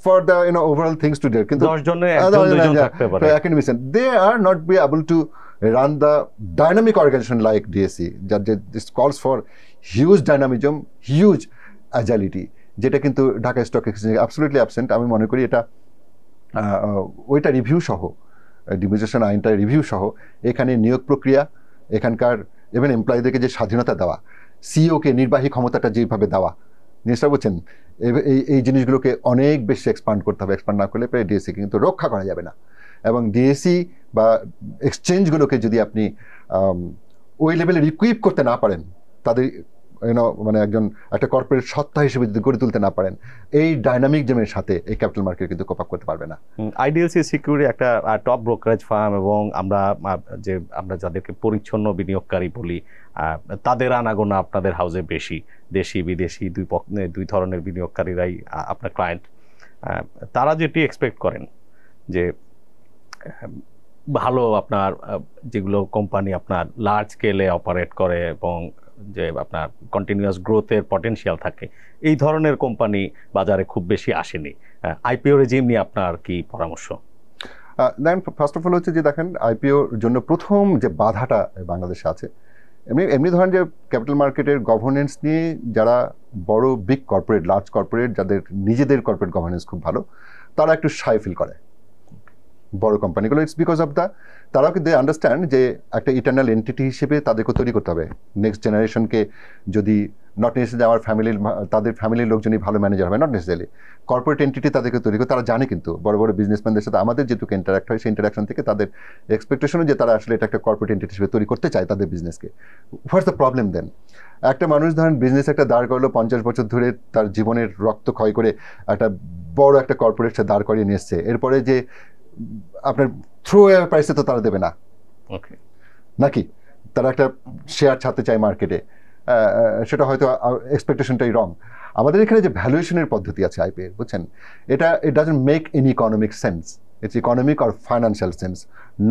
for the overall things to do, কিন্তু 10 জনে একজন দুইজন থাকতে পারে academician, they are not be able to run the dynamic organization like DSE that this calls for huge dynamism, huge agility, যেটা কিন্তু Dhaka stock exchange absolutely absent. আমি মনে করি এটা ওইটা রিভিউ সহ, ডিমিউচুয়ালাইজেশন আইনটা রিভিউ সহ, এখানে নিয়োগ প্রক্রিয়া, এখানকার ইভেন এমপ্লয়ীদেরকে যে স্বাধীনতা দেওয়া, সিইওকে নির্বাহী ক্ষমতাটা যেভাবে দেওয়া, জিনিসটা বলছেন, এই জিনিসগুলোকে অনেক বেশি এক্সপান্ড করতে হবে। এক্সপান্ড না করলে প্রায় ডিএসসি কিন্তু রক্ষা করা যাবে না। এবং ডিএসসি বা এক্সচেঞ্জগুলোকে যদি আপনি ওই লেভেলের ইকুইপ করতে না পারেন, তাদের মানে একটা কর্পোরেট সত্তা হিসেবে যদি গড়ে তুলতে না পারেন, এই ডাইনামিক জেমের সাথে এই ক্যাপিটাল মার্কেট কিন্তু কোপ আপ করতে পারবে না। আইডিএলসি সিকিউরিটি একটা টপ ব্রোকারেজ ফার্ম, এবং আমরা যাদেরকে পরিচ্ছন্ন বিনিয়োগকারী বলি, তাদের আনাগোনা আপনাদের হাউসে বেশি, দেশি বিদেশি দুই ধরনের বিনিয়োগকারীরাই আপনার ক্লায়েন্ট। তারা যেটি এক্সপেক্ট করেন যে ভালো আপনার যেগুলো কোম্পানি আপনার লার্জ স্কেলে অপারেট করে এবং যে আপনার কন্টিনিউয়াস গ্রোথের পটেনশিয়াল থাকে, এই ধরনের কোম্পানি বাজারে খুব বেশি আসেনি। আইপিও রেজিম নিয়ে আপনার কি পরামর্শ? দেখেন, ফার্স্ট অফ অল হচ্ছে যে দেখেন আইপিওর জন্য প্রথম যে বাধাটা বাংলাদেশে আছে, এমনি এমনি ধরেন যে ক্যাপিটাল মার্কেটের গভর্নেন্স নিয়ে যারা বড় বিগ কর্পোরেট, লার্জ কর্পোরেট, যাদের নিজেদের কর্পোরেট গভর্নেন্স খুব ভালো, তারা একটু শাই ফিল করে বড় কোম্পানিগুলো। ইটস বিকজ অফ তারাও কিন্তু আন্ডারস্ট্যান্ড যে একটা ইটার্নাল এন্টিটি হিসেবে তাদেরকে তৈরি করতে হবে। নেক্সট জেনারেশনকে যদি নট নেসেসারি আমার ফ্যামিলির, তাদের ফ্যামিলির লোকজনই ভালো ম্যানেজার হবে, নট নেসেসারি কর্পোরেট এন্টিটি তাদেরকে তৈরি করে। তারা জানে কিন্তু বড় বড় বিজনেসম্যানদের সাথে আমাদের যেটুকু ইন্টারাক্ট হয়, সেই ইন্টারাকশন থেকে তাদের এক্সপেকটেশনও যে তারা আসলে এটা একটা কর্পোরেট এন্টিটি হিসেবে তৈরি করতে চায় তাদের বিজনেসকে। হোয়াটস দ্য প্রবলেম দেন? একটা মানুষ ধরেন বিজনেস একটা দাঁড় করলো, 50 বছর ধরে তার জীবনের রক্ত ক্ষয় করে একটা বড় একটা কর্পোরেট সে দাঁড় করিয়ে নিয়ে এসছে, এরপরে যে আপনার থ্রো প্রাইসে তো তারা দেবে না নাকি? তারা একটা শেয়ার ছাড়তে চায় মার্কেটে, সেটা হয়তো এক্সপেকটেশনটাই রং। আমাদের এখানে যে ভ্যালুয়েশনের পদ্ধতি আছে আইপিএর, বুঝছেন, এটা it doesn't make any economic sense. It's economic or financial sense,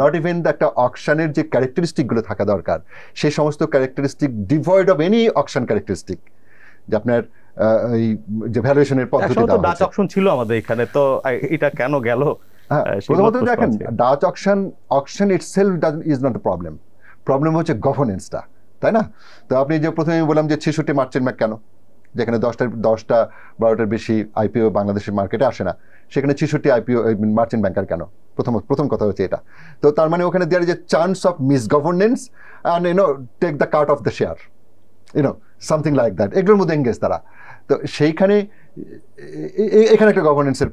not even the একটা অকশনের যে ক্যারেক্টারিস্টিকগুলো থাকা দরকার, সেই সমস্ত characteristic devoid of any auction characteristic, যে আপনার এই যে ভ্যালুয়েশনের পদ্ধতি ডাচ অকশন ছিল আমাদের এখানে, তো এটা কেন গেল? প্রথমত দেখেন, Dutch auction itself is not the problem, problem হচ্ছে গভর্নেন্সটা, তাই না? তো আপনি যে প্রথমে বললাম যে 66 মার্চেন্ট ব্যাংক কেন, যেখানে 10টা 12টার বেশি আইপিও বাংলাদেশের মার্কেটে আসে না, সেখানে 66 আইপিও মার্চেন্ট ব্যাংকার কেন? প্রথম কথা হচ্ছে এটা। তো তার মানে ওখানে there is a chance of misgovernance and take the cut of the share, something like that, এগুলোর মধ্যে এঙ্গেজ তারা। তো সেইখানে এখানে একটা গভর্নেন্সের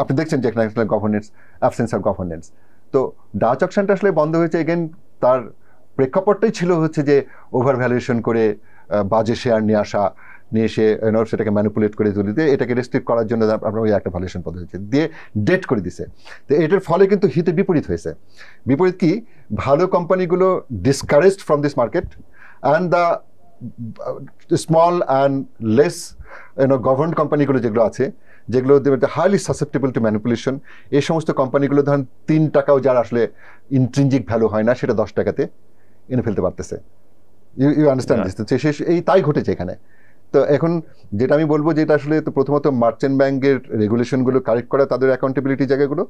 আপনি দেখছেন যে এখানে একটা গভর্নেন্স, অ্যাবসেন্স অফ গভর্নেন্স। তো ডাচ অকশনটা আসলে বন্ধ হয়েছে, এগেন তার প্রেক্ষাপটটাই ছিল হচ্ছে যে ওভার ভ্যালুয়েশন করে বাজে শেয়ার নিয়ে এসে সেটাকে ম্যানিপুলেট করে তুলে দিয়ে এটাকে রেস্ট্রিক্ট করার জন্য আপনার ওই একটা ভ্যালুয়েশন পদ্ধতি দিয়ে ডেট করে দিছে। তো এটার ফলে কিন্তু হিতে বিপরীত হয়েছে। বিপরীত কি? ভালো কোম্পানিগুলো discouraged from this market and the small and less governed কোম্পানিগুলো যেগুলো আছে, যেগুলো হাইলি সাসেপ্টেবল টু ম্যানিপুলেশন, এই সমস্ত কোম্পানিগুলো ধরেন 3 টাকাও যার আসলে ইন্ট্রিনজিক ভ্যালু হয় না, সেটা 10 টাকাতে এনে ফেলতে পারতেছে। You understand this? তাই ঘটেছে এখানে। তো এখন যেটা আমি বলবো, যেটা আসলে তো প্রথমত মার্চেন্ট ব্যাংকের রেগুলেশনগুলো কারেক্ট করা, তাদের অ্যাকাউন্টেবিলিটি জায়গাগুলো,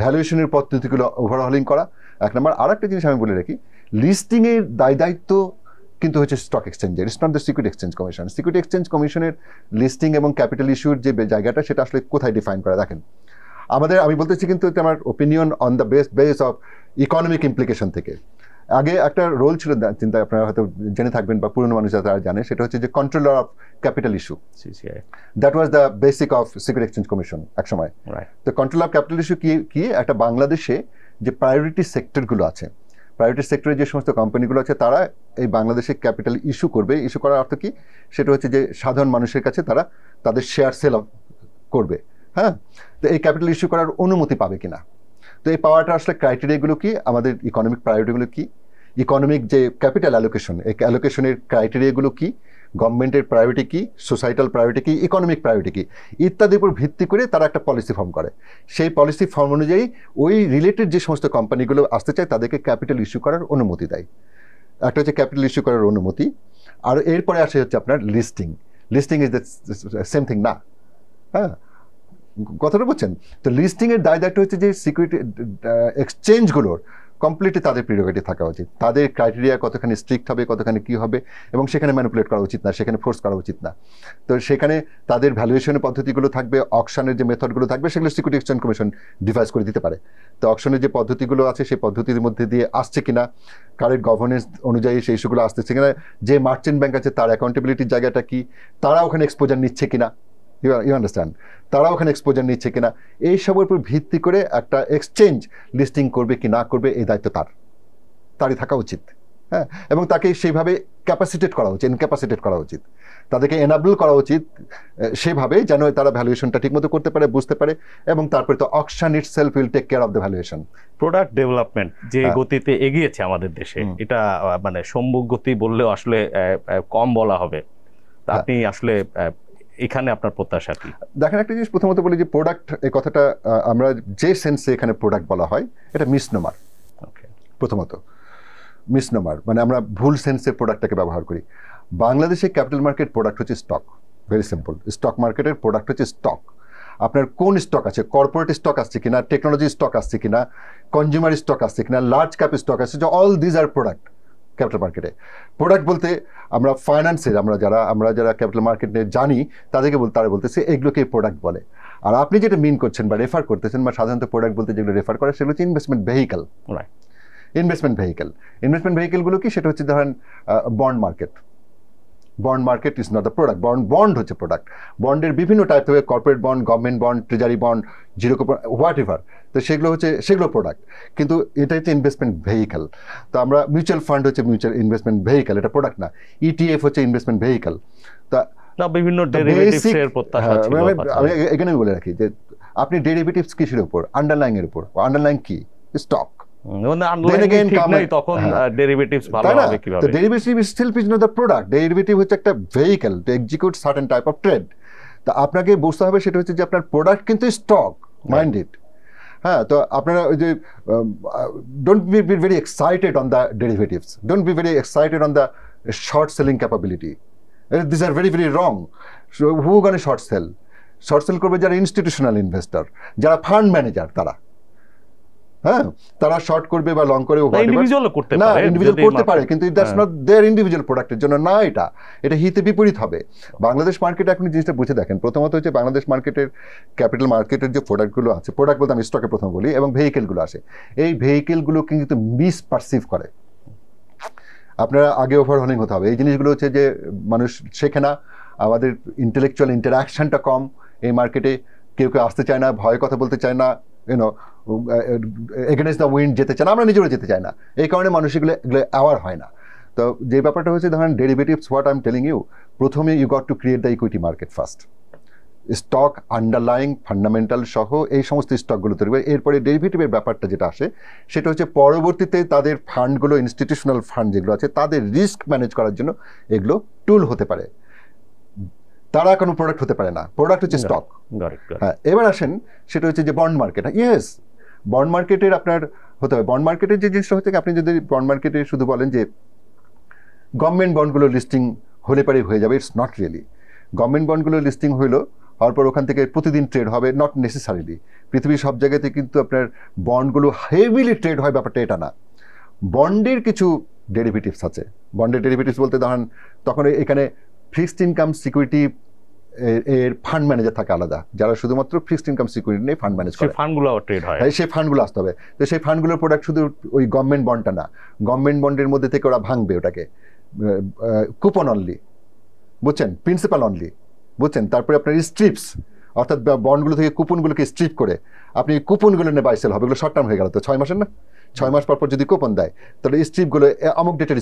ভ্যালুয়েশনের পদ্ধতিগুলো ওভারহলিং করা, এক নম্বর। আর একটা জিনিস আমি বলে রাখি, লিস্টিংয়ের দায়িত্ব কিন্তু হচ্ছে স্টক এক্সচেঞ্জের, it's not the security exchange commission. Security exchange কমিশনের লিস্টিং এবং ক্যাপিটাল ইস্যুর যে জায়গাটা, সেটা আসলে কোথায় ডিফাইন করা? দেখেন, আমি বলতেছি কিন্তু আমার opinion on the base of economic implication থেকে। আগে একটা রোল ছিল, চিন্তা আপনারা হয়তো জেনে থাকবেন বা পুরনো মানুষ যারা জানে, সেটা হচ্ছে যে controller of capital issue. That was the basic of security exchange commission এক সময়। তো কন্ট্রোল অফ ক্যাপিটাল ইস্যু কি? একটা বাংলাদেশে যে প্রায়োরিটি সেক্টরগুলো আছে, প্রাইভেট সেক্টরে যে সমস্ত কোম্পানিগুলো আছে, তারা এই বাংলাদেশে ক্যাপিটাল ইস্যু করবে। ইস্যু করার অর্থ কি? সেটা হচ্ছে যে সাধারণ মানুষের কাছে তারা তাদের শেয়ার সেল করবে। হ্যাঁ, তো এই ক্যাপিটাল ইস্যু করার অনুমতি পাবে কিনা? তো এই পাওয়াটা আসলে ক্রাইটেরিয়াগুলো কি, আমাদের ইকোনমিক প্রায়োরিটিগুলো কি, ইকোনমিক যে ক্যাপিটাল অ্যালোকেশন, এই অ্যালোকেশনের ক্রাইটেরিয়াগুলো কি, গভর্নমেন্টের প্রায়োরিটি কি, সোসাইটাল প্রায়োরিটি কি, ইকোনমিক প্রায়োরিটি কি, ইত্যাদির উপর ভিত্তি করে তারা একটা পলিসি ফর্ম করে। সেই পলিসি ফর্ম অনুযায়ী ওই রিলেটেড যে সমস্ত কোম্পানিগুলো আসতে চায় তাদেরকে ক্যাপিটাল ইস্যু করার অনুমতি দেয়। একটা হচ্ছে ক্যাপিটাল ইস্যু করার অনুমতি, আর এরপরে আসে হচ্ছে আপনার listing. Listing is the same thing না? হ্যাঁ, কথাটা বলছেন? তো লিস্টিংয়ের দায়িত্ব হচ্ছে যে সিকিউরিটি এক্সচেঞ্জগুলোর কমপ্লিটলি তাদের প্রিরোগেটিভ থাকা উচিত। তাদের ক্রাইটেরিয়া কতখানি স্ট্রিক্ট হবে, কতখানি কী হবে, এবং সেখানে ম্যানিপুলেট করা উচিত না, সেখানে ফোর্স করা উচিত না। তো সেখানে তাদের ভ্যালুয়েশনের পদ্ধতিগুলো থাকবে, অকশনের যে মেথডগুলো থাকবে, সেগুলো সিকিউরিটি এক্সচেঞ্জ কমিশন ডিভাইস করে দিতে পারে। তো অকশনের যে পদ্ধতিগুলো আছে, সেই পদ্ধতির মধ্যে দিয়ে আসছে কিনা, কারেক্ট গভর্নেন্স অনুযায়ী সেই ইস্যুগুলো আসতেছে কিনা, যে মার্চেন্ট ব্যাংক আছে তার অ্যাকাউন্টেবিলিটির জায়গাটা কি, তারা ওখানে এক্সপোজার নিচ্ছে কিনা, ইউ আন্ডারস্ট্যান্ড, তারা ওখানে এক্সপোজার নিচ্ছে কিনা, এইসবের উপর ভিত্তি করে একটা এক্সচেঞ্জ লিস্টিং করবে কি না করবে, এই দায়িত্ব তারই থাকা উচিত। হ্যাঁ, এবং তাকে সেইভাবে ক্যাপাসিটেট করা উচিত, ইনক্যাপাসিটেট করা উচিত, তাদেরকে এনাবল করা উচিত সেভাবে যেন তারা ভ্যালুয়েশনটা ঠিকমতো করতে পারে, বুঝতে পারে, এবং তারপরে তো auction itself will take care of the valuation. Product development যে গতিতে এগিয়েছে আমাদের দেশে, এটা মানে সম্মুখ গতি বললেও আসলে কম বলা হবে। আপনি আসলে এখানে আপনার প্রত্যাশা কি? দেখেন, একটা জিনিস প্রথমত বলি যে প্রোডাক্ট, এই কথাটা আমরা যে সেন্সে এখানে প্রোডাক্ট বলা হয়, এটা মিসনোমার। প্রথমত মিসনোমার মানে আমরা ভুল সেন্সে প্রোডাক্টটাকে ব্যবহার করি। বাংলাদেশের ক্যাপিটাল মার্কেট প্রোডাক্ট হচ্ছে স্টক, ভেরি সিম্পল। স্টক মার্কেটের প্রোডাক্ট হচ্ছে স্টক। আপনার কোন স্টক আছে, কর্পোরেট স্টক আসছে কিনা, টেকনোলজি স্টক আসছে কিনা, কনজিউমার স্টক আসছে কিনা, লার্জ ক্যাপ স্টক আসছে, all these are product capital মার্কেটে। প্রোডাক্ট বলতে আমরা ফাইন্যান্সের, আমরা যারা ক্যাপিটাল মার্কেট নিয়ে জানি তাদেরকে তারা বলতেছে এগুলোকে প্রোডাক্ট বলে। আর আপনি যেটা মিন করছেন বা রেফার করতেছেন বা সাধারণত প্রোডাক্ট বলতে যেগুলো রেফার করে সেগুলো হচ্ছে ইনভেস্টমেন্ট ভেহিকেল। ইনভেস্টমেন্ট ভেহিকেলগুলো কি, সেটা হচ্ছে ধরেন bond market. Bond market is not the product, bond হচ্ছে প্রোডাক্ট। বন্ডের বিভিন্ন টাইপ হবে, corporate bond, government bond, treasury bond, zero coupon, what ever. তো সেগুলো প্রোডাক্ট, কিন্তু এটা হচ্ছে ইনভেস্টমেন্ট ভেহিকেল। তো আমরা মিউচুয়াল ফান্ড হচ্ছে ইনভেস্টমেন্ট ভেহিকেল, এটা প্রোডাক্ট না। ইটিএফ হচ্ছে ইনভেস্টমেন্ট ভেহিকেল। তা বিভিন্ন ডেরিভেটিভসের প্রত্যাশা ছিল। আমি এখানে বলে রাখি যে আপনি ডেরিভেটিভস কিসের উপর, আন্ডারলাইং এর উপর। আন্ডারলাইং কি? স্টক। ডেরিভেটিভ হচ্ছে একটা vehicle two execute certain type of trade. তা আপনাকে বুঝতে হবে সেটা হচ্ছে যে আপনার প্রোডাক্ট কিন্তু স্টক, মাইন্ড ইট। হ্যাঁ, তো আপনারা ওই যে don't be very excited on the derivatives, don't be very excited on the short selling capability. This are very very wrong. Who gonna short sell? Short sell করবে যারা ইনস্টিটিউশনাল ইনভেস্টর, যারা ফান্ড ম্যানেজার, হ্যাঁ, তারা শর্ট করবে বা লং করে। ইন্ডিভিজুয়াল করতে পারে, কিন্তু দ্যাটস নট দেয়ার ইন্ডিভিজুয়াল প্রোডাক্টের জন্য না। এটা হিতে বিপরীত হবে। বাংলাদেশ মার্কেটে এখন জিনিসটা বুঝে দেখেন, প্রথমত হচ্ছে বাংলাদেশ মার্কেটের ক্যাপিটাল মার্কেটের যে প্রোডাক্টগুলো আছে, প্রোডাক্ট বলতে আমি স্টকে প্রথম বলি, এবং ভেহিকেলগুলো আসে, এই ভেহিকেলগুলো কিন্তু মিসপারসিভ করে। আপনারা আগে ওভারহলিং হতে হবে। এই জিনিসগুলো হচ্ছে যে মানুষ শেখে না, আমাদের ইন্টেলেকচুয়াল ইন্টারাকশনটা কম এই মার্কেটে। কেউ আসতে চায় না, ভয়ে কথা বলতে চায় না, এগেনস্ট দ্য উইন্ড যেতে চায় না, আমরা নিজেরা যেতে চাই না। এই কারণে মানুষ এগুলো অ্যাওয়ার হয় না। তো যে ব্যাপারটা হচ্ছে ধরেন derivatives, what I am telling you, প্রথমে you got to create the equity market first. Stock, underlying, fundamental সহ এই সমস্ত স্টকগুলো তৈরি করে। এরপরে ডেরিভেটিভের ব্যাপারটা যেটা আসে সেটা হচ্ছে পরবর্তীতে তাদের ফান্ডগুলো, ইনস্টিটিউশনাল ফান্ড যেগুলো আছে, তাদের রিস্ক ম্যানেজ করার জন্য এগুলো টুল হতে পারে। তারা কোনো প্রোডাক্ট হতে পারে না, প্রোডাক্ট হচ্ছে স্টক। হ্যাঁ, এবার আসেন সেটা হচ্ছে যে বন্ড মার্কেট। ইয়েস, বন্ড মার্কেটের আপনার হতে হবে। বন্ড মার্কেটের যে জিনিসটা হচ্ছে, আপনি যদি বন্ড মার্কেটে শুধু বলেন যে গভর্নমেন্ট বন্ডগুলো লিস্টিং হলে পারে হয়ে যাবে, ইটস নট রিয়েলি। গভর্নমেন্ট বন্ডগুলো লিস্টিং হওয়ার পর ওখান থেকে প্রতিদিন ট্রেড হবে, নট নেসেসারিলি। পৃথিবীর সব জায়গাতে কিন্তু আপনার বন্ডগুলো হেভিলি ট্রেড হয়, ব্যাপারটা এটা না। বন্ডের কিছু ডেরিভেটিভস আছে। বন্ডের ডেরিভেটিভস বলতে ধরেন তখন এখানে ফিক্সড ইনকাম সিকিউরিটি এর ফান্ড ম্যানেজার থাকে আলাদা, যারা শুধুমাত্র ফিক্সড ইনকাম সিকিউরিটি নিয়ে ফান্ড ম্যানেজ করে। ফান্ডগুলো ট্রেড হয়, সেই ফান্ডগুলো আসতে হবে। তো সেই ফান্ডগুলোর প্রোডাক্ট শুধু ওই গভর্নমেন্ট বন্ডটা না, গভর্নমেন্ট বন্ডের মধ্যে থেকে ওরা ভাঙবে ওটাকে কুপন অনলি, বুঝছেন, প্রিন্সিপাল অনলি, বুঝছেন। তারপরে আপনার স্ট্রিপস, অর্থাৎ বন্ডগুলো থেকে কুপনগুলোকে স্ট্রিপ করে আপনি কুপনগুলো নিয়ে বাইসেল হবে। এগুলো শর্ট টার্ম হয়ে গেল, তো 6 মাসের না, 6 মাস পর যদি কুপন দেয় তাহলে স্ট্রিপগুলো অমুক ডেটের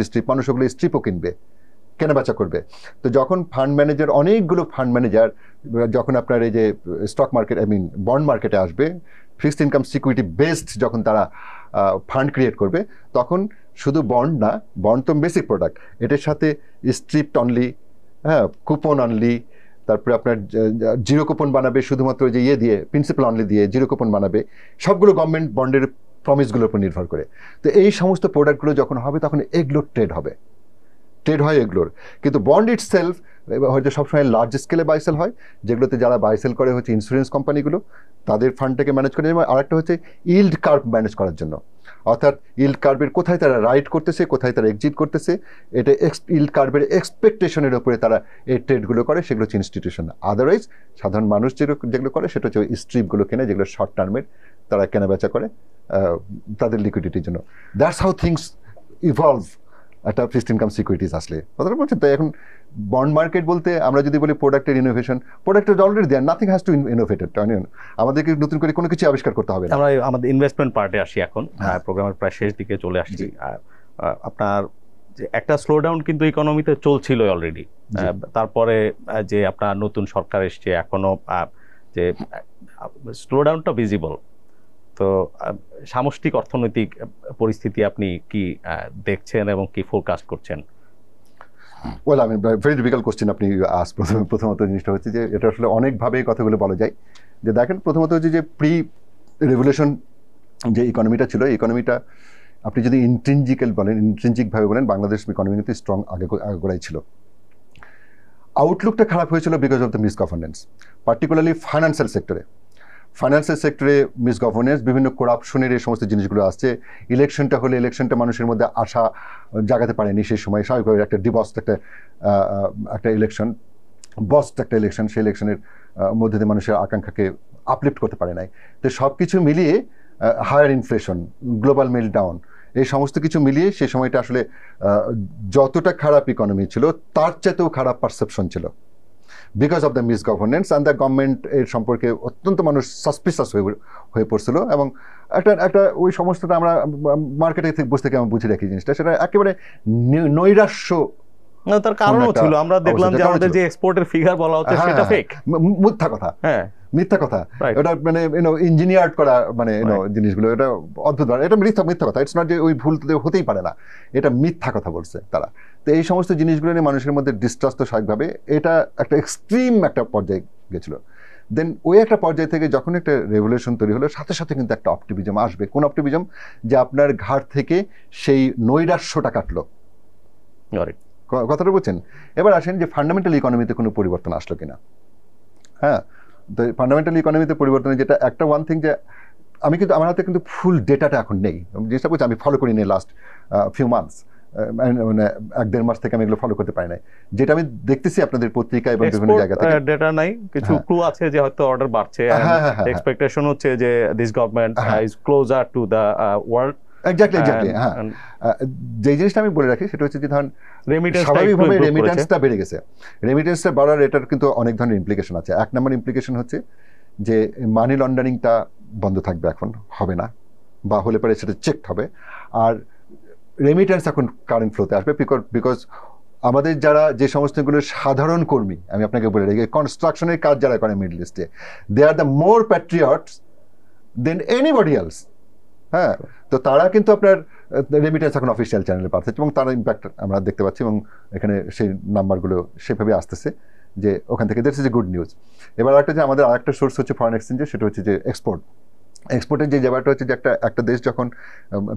স্ট্রিপ, মানুষ ওগুলো স্ট্রিপও কিনবে, কেনাবেচা করবে। তো যখন ফান্ড ম্যানেজার, অনেকগুলো ফান্ড ম্যানেজার যখন আপনার এই যে স্টক মার্কেট, বন্ড মার্কেটে আসবে, ফিক্সড ইনকাম সিকিউরিটি বেসড যখন তারা ফান্ড ক্রিয়েট করবে, তখন শুধু বন্ড না, বন্ড তো বেসিক প্রোডাক্ট, এটার সাথে স্ট্রিপ্ট অনলি, হ্যাঁ, কুপন অনলি, তারপরে আপনার জিরো কুপন বানাবে, শুধুমাত্র যে দিয়ে প্রিন্সিপাল অনলি দিয়ে জিরো কুপন বানাবে, সবগুলো গভর্নমেন্ট বন্ডের প্রমিসগুলোর উপর নির্ভর করে। তো এই সমস্ত প্রোডাক্টগুলো যখন হবে তখন এগুলো ট্রেড হয় এগুলোর। কিন্তু বন্ড ইটসেলফ হয়তো সবসময় লার্জ স্কেলে বাইসেল হয়, যেগুলোতে যারা বাইসেল করে হচ্ছে ইন্স্যুরেন্স কোম্পানিগুলো, তাদের ফান্ডটাকে ম্যানেজ করে। এবং আরেকটা হচ্ছে ইল্ড কার্ভ ম্যানেজ করার জন্য, অর্থাৎ ইল্ড কার্ভের কোথায় তারা রাইট করতেছে, কোথায় তারা এক্সিট করতেছে, এটা ইল্ড কার্ভের এক্সপেকটেশনের উপরে তারা এই ট্রেডগুলো করে, সেগুলো হচ্ছে ইনস্টিটিউশন। আদারওয়াইজ সাধারণ মানুষ যেগুলো করে সেটা হচ্ছে স্ট্রিপগুলো কেনে, যেগুলো শর্ট টার্মের তারা কেনাবেচা করে তাদের লিকুইডিটির জন্য। দ্যাটস হাউ থিংস ইভলভ একটা ফিক্সড ইনকাম সিকিউরিটিজ আসলে, কথাটা বলছেন। তো এখন বন্ড মার্কেট বলতে আমরা যদি বলি প্রোডাক্টের ইনোভেশন, প্রোডাক্টের already there, nothing has to innovated. আমাদেরকে নতুন করে কোনো কিছু আবিষ্কার করতে হবে না। আমরা আমাদের ইনভেস্টমেন্ট পার্টে আসি এখন, প্রোগ্রামের প্রায় শেষ দিকে চলে আসছি। আপনার যে একটা স্লোডাউন কিন্তু ইকোনমিতে চলছিল অলরেডি, তারপরে যে আপনার নতুন সরকার এসছে, এখনো যে স্লোডাউনটা ভিজিবল। তো সামষ্টিক অর্থনৈতিক পরিস্থিতি আপনি কি দেখছেন এবং কি ফোরকাস্ট করছেন? ওয়েল, আমি ভেরি ডিফিকাল্ট কোশ্চেন আপনি প্রথমত জিনিসটা হচ্ছে যে এটা আসলে অনেকভাবে কথাগুলো বলা যায়। যে দেখেন, প্রথমত হচ্ছে যে প্রি রেভলিউশন যে ইকোনমিটা ছিল, ইকোনমিটা আপনি যদি ইন্ট্রিনজিকভাবে বলেন, বাংলাদেশ ইকোনমি কিন্তু স্ট্রং আগেগোড়াই ছিল। আউটলুকটা খারাপ হয়েছিল because of the misgovernance, particularly financial সেক্টরে মিসগভর্নেন্স, বিভিন্ন করাপশনের এই সমস্ত জিনিসগুলো আসছে। ইলেকশনটা মানুষের মধ্যে আশা জাগাতে পারেনি সেই সময়, স্বাভাবিকভাবে একটা ডিবস্ট একটা ইলেকশন, সেই ইলেকশনের মধ্যে দিয়ে মানুষের আকাঙ্ক্ষাকে আপলিফ্ট করতে পারে নাই। তো সব কিছু মিলিয়ে হায়ার ইনফ্লেশন, গ্লোবাল মেল্টডাউন, এই সমস্ত কিছু মিলিয়ে সেই সময়টা আসলে যতটা খারাপ ইকোনমি ছিল তার চাইতেও খারাপ পারসেপশন ছিল because of the misgovernance and the government এর সম্পর্কে অত্যন্ত মানুষ সাসপিশাস হয়ে পড়ছিল। এবং একটা ওই সমস্তটা আমরা মার্কেটে বসে থেকে আমরা বুঝে রাখি জিনিসটা, সেটা একেবারে নৈরাশ্য। তার কারণও ছিল, আমরা দেখলাম যে আমাদের যে এক্সপোর্টের ফিগার বলা হচ্ছে সেটা ফেক, মিথ্যা কথা, এটা মানে ইঞ্জিনিয়ার্ড করা মানে জিনিসগুলো, এটা অদ্ভুত, এটা মিথ্যা কথা। ইটস নট যে ওই ভুল হতেই পারে না, এটা মিথ্যা কথা বলছে তারা। তো এই সমস্ত জিনিসগুলো নিয়ে মানুষের মধ্যে ডিস্ট্রাস্ট তো স্বাভাবিকভাবে, এটা একটা এক্সট্রিম একটা পর্যায়ে গেছিল। দেন ওই একটা পর্যায় থেকে যখন একটা রেভলিউশন তৈরি হলো, সাথে সাথে কিন্তু একটা অপটিমিজম আসবে। কোন অপটিমিজম? যে আপনার ঘাট থেকে সেই নৈরাশ্যটা কাটলো। কথাটা বলছেন। এবার আসেন যে ফান্ডামেন্টাল ইকোনমিতে কোনো পরিবর্তন আসলো কিনা। হ্যাঁ, তো ফান্ডামেন্টাল ইকোনমিতে পরিবর্তনে যেটা একটা ওয়ান থিং, যে আমার হাতে কিন্তু ফুল ডেটাটা এখন নেই, জিনিসটা বলছি আমি ফলো করি নি লাস্ট ফিউ মান্থস, মানে 1-1.5 মাস থেকে আমি এগুলো ফলো করতে পারি নাই। যেটা আমি দেখতেছি আপনাদের পত্রিকা এবং বিভিন্ন জায়গা থেকে ডেটা নাই, কিছু ক্লু আছে যে হয়তো অর্ডার বাড়ছে, এক্সপেকটেশন হচ্ছে যে this government is closer to the world. Exactly হ্যাঁ। যে জিনিসটা আমি বলে রাখি সেটা হচ্ছে যে ধরেন স্বাভাবিকভাবে রেমিটেন্সটা বেড়ে গেছে। রেমিটেন্সটা বাড়ার এটার কিন্তু অনেক ধরনের ইমপ্লিকেশন আছে। 1 নম্বর ইমপ্লিকেশন হচ্ছে যে মানি লন্ডারিংটা বন্ধ থাকবে, এখন হবে না, বা হলে পরে সেটা চেকড হবে। আর রেমিটেন্স এখন কারেন্ট ফ্লোতে আসবে, বিকজ আমাদের যারা যে সমস্তগুলো সাধারণ কর্মী, আমি আপনাকে বলে রাখি, কনস্ট্রাকশনের কাজ যারা করে মিডল ইস্টে, they are the more patriots than anybody else. হ্যাঁ, তো তারা কিন্তু আপনার রেমিটেন্স এখন অফিসিয়াল চ্যানেলে পাঠাচ্ছে এবং তার ইম্প্যাক্ট আমরা দেখতে পাচ্ছি, এবং এখানে সেই নাম্বারগুলো সেভাবে আসতেছে যে ওখান থেকে that's is a good news. এবার একটা যে আমাদের আরেকটা সোর্স হচ্ছে ফরেন এক্সচেঞ্জের, সেটা হচ্ছে যে এক্সপোর্টের যে ব্যাপারটা হচ্ছে যে একটা দেশ যখন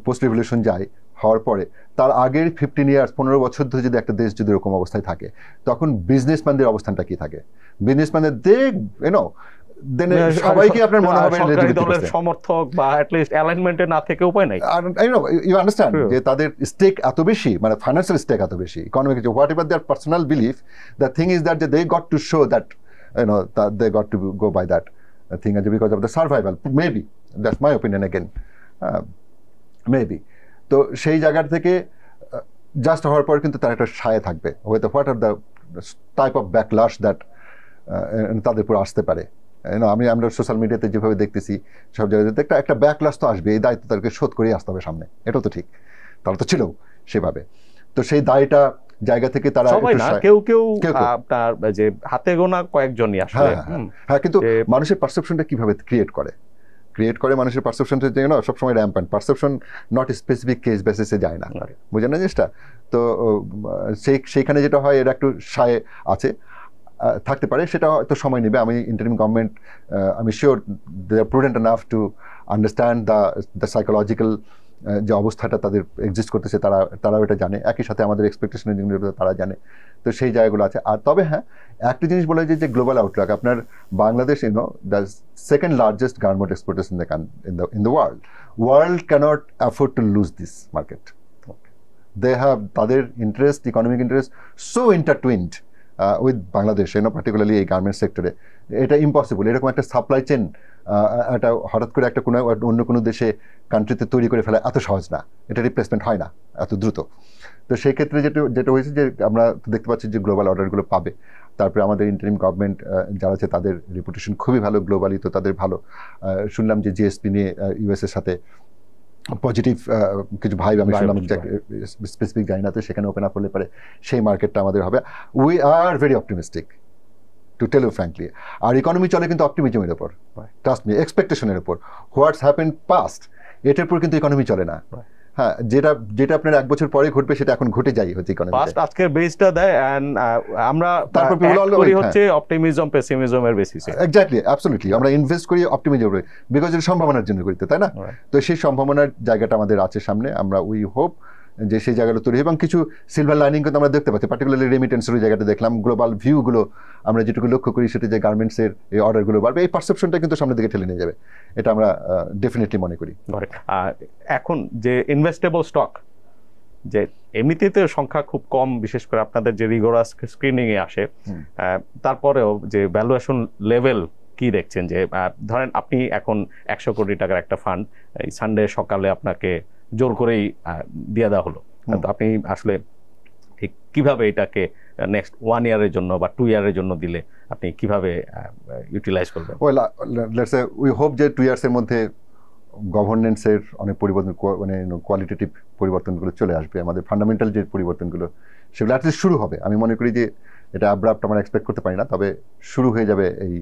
পোস্ট রিভলিউশন যায় হওয়ার পরে, তার আগের 15 ইয়ার্স 15 বছর ধরে যদি একটা দেশ যদি এরকম অবস্থায় থাকে, তখন বিজনেসম্যানদের অবস্থানটা কি থাকে? বিজনেসম্যানদের সবাইকে আপনার মনে হবে দলের সমর্থক বা অ্যাট লিস্ট অ্যালাইনমেন্টে না থেকে উপায় নাই। ইউ আন্ডারস্ট্যান্ড যে তাদের স্টেক এত বেশি, মানে ফাইন্যান্সিয়াল স্টেক এত বেশি, economic, whatever their personal belief, the thing is that they got to show that they got to go by that thing because of the survival, maybe, that's my opinion again, maybe. তো সেই জায়গার থেকে জাস্ট হওয়ার পর কিন্তু তার একটা সায় থাকবে, হয়তো what are the type of backlash that তাদের উপর আসতে পারে। আমরা সোশ্যাল মিডিয়াতে যেভাবে দেখতেছি সব জায়গায় একটা ব্যাকলাশ তো আসবে, এই দায়িত্ব তাদেরকে শোধ করেই আসতে হবে সামনে, এটাও তো ঠিক, তারা তো ছিল সেভাবে। তো সেই দায়টা জায়গা থেকে তারা কেউ আপনার যে হাতে গোনা কয়েকজনই আসলে। হ্যাঁ, কিন্তু মানুষের পারসেপশনটা কিভাবে ক্রিয়েট করে মানুষের পারসেপশনটা সবসময় র্যাম্পান্ট, পারসেপশন নট স্পেসিফিক কেস বেসিসে যায় না, বুঝেন না জিনিসটা? তো সেইখানে যেটা হয়, এর একটু সায় আছে, থাকতে পারে, সেটা হয়তো সময় নেবে। আমি ইন্টারিম গভর্নমেন্ট, আমি sure they are prudent enough to understand the psychological যে অবস্থাটা তাদের এক্সিস্ট করতেছে, তারাও এটা জানে, একই সাথে আমাদের এক্সপেকটেশনের জিনিসগুলো তারা জানে। তো সেই জায়গাগুলো আছে। আর তবে হ্যাঁ, একটা জিনিস বলা যায় যে গ্লোবাল আউটলুক, আপনার Bangladesh the second largest garment exporters in the world cannot afford to lose this market. They have তাদের interest, economic interest so intertwined with Bangladesh, particularly এই গার্মেন্টস সেক্টরে। এটা ইম্পসিবল, এরকম একটা সাপ্লাই চেন একটা হঠাৎ করে একটা অন্য কোনো দেশে কান্ট্রিতে তৈরি করে ফেলা এত সহজ না, এটা রিপ্লেসমেন্ট হয় না এত দ্রুত। তো সেই ক্ষেত্রে যেটা হয়েছে যে আমরা দেখতে পাচ্ছি যে গ্লোবাল অর্ডারগুলো পাবে। তারপরে আমাদের ইন্টারিম গভর্নমেন্ট যারা আছে তাদের রেপুটেশন খুবই ভালো গ্লোবালি, তো তাদের ভালো। শুনলাম যে জিএসপি নিয়ে ইউএসএর সাথে পজিটিভ কিছু ভাইব আমি শুনলাম, স্পেসিফিক জানি না, তো সেখানে ওপেন আপ হলে পারে সেই মার্কেটটা আমাদের হবে। We are very optimistic to tell you frankly. আর ইকোনমি চলে কিন্তু অপটিমিজমের উপর, ট্রাস্ট মি, এক্সপেকটেশনের উপর। হোয়াটস হ্যাপেন্ড পাস্ট, এটার উপর কিন্তু ইকোনমি চলে না। হ্যাঁ, যেটা যেটা আপনার 1 বছর পরে ঘটবে সেটা এখন ঘটে যাই হচ্ছে ইকোনমিতে। ফার্স্ট আজকের বেসটা দেয় এন্ড আমরা তারপর people all করি wait, হচ্ছে অপটিমিজম পেসিমিজমের বেসিসে। এক্স্যাক্টলি, অ্যাবসলিউটলি, আমরা ইনভেস্ট করি অপটিমিজম করে, বিকজ এর সম্ভাবনার জন্য করিতে, তাই না? তো সেই সম্ভাবনার জায়গাটা আমাদের আছে সামনে, আমরা উই হোপ যে সেই জায়গাটা তৈরি, এবং কিছু সিলভার লাইনিং কিন্তু আমরা দেখতে পাচ্ছি, পার্টিকুলারলি রেমিটেন্সের জায়গাটা দেখলাম, গ্লোবাল ভিউগুলো আমরা যেটুকু লক্ষ্য করি সেটা যে গার্মেন্টসের এই অর্ডারগুলো বাড়বে, এই পারসেপশনটা কিন্তু সামনের দিকে ঠেলে নিয়ে যাবে, এটা আমরা ডেফিনেটলি মনে করি। এখন যে ইনভেস্টেবল স্টক, যে এমনিতে সংখ্যা খুব কম, বিশেষ করে আপনাদের যে রিগোরাস স্ক্রিনিং এ আসে, তারপরেও যে ভ্যালুয়েশন লেভেল কি দেখছেন? যে ধরেন আপনি এখন 100 কোটি টাকার একটা ফান্ড এই সানডে সকালে আপনাকে জোর করেই দিয়ে দেওয়া হলো, তো আপনি আসলে ঠিক কিভাবে এটাকে নেক্সট 1 ইয়ারের জন্য বা 2 ইয়ারের জন্য দিলে আপনি কিভাবে ইউটিলাইজ করবেন? Well, let's say we hope যে 2 ইয়ার্সের মধ্যে গভর্নেন্সের অনেক পরিবর্তন, মানে কোয়ালিটেটিভ পরিবর্তনগুলো চলে আসবে, আমাদের ফান্ডামেন্টাল যে পরিবর্তনগুলো সেগুলো অ্যাটলিস্ট শুরু হবে। আমি মনে করি যে এটা অ্যাব্রাপ্ট আমরা এক্সপেক্ট করতে পারি না, তবে শুরু হয়ে যাবে এই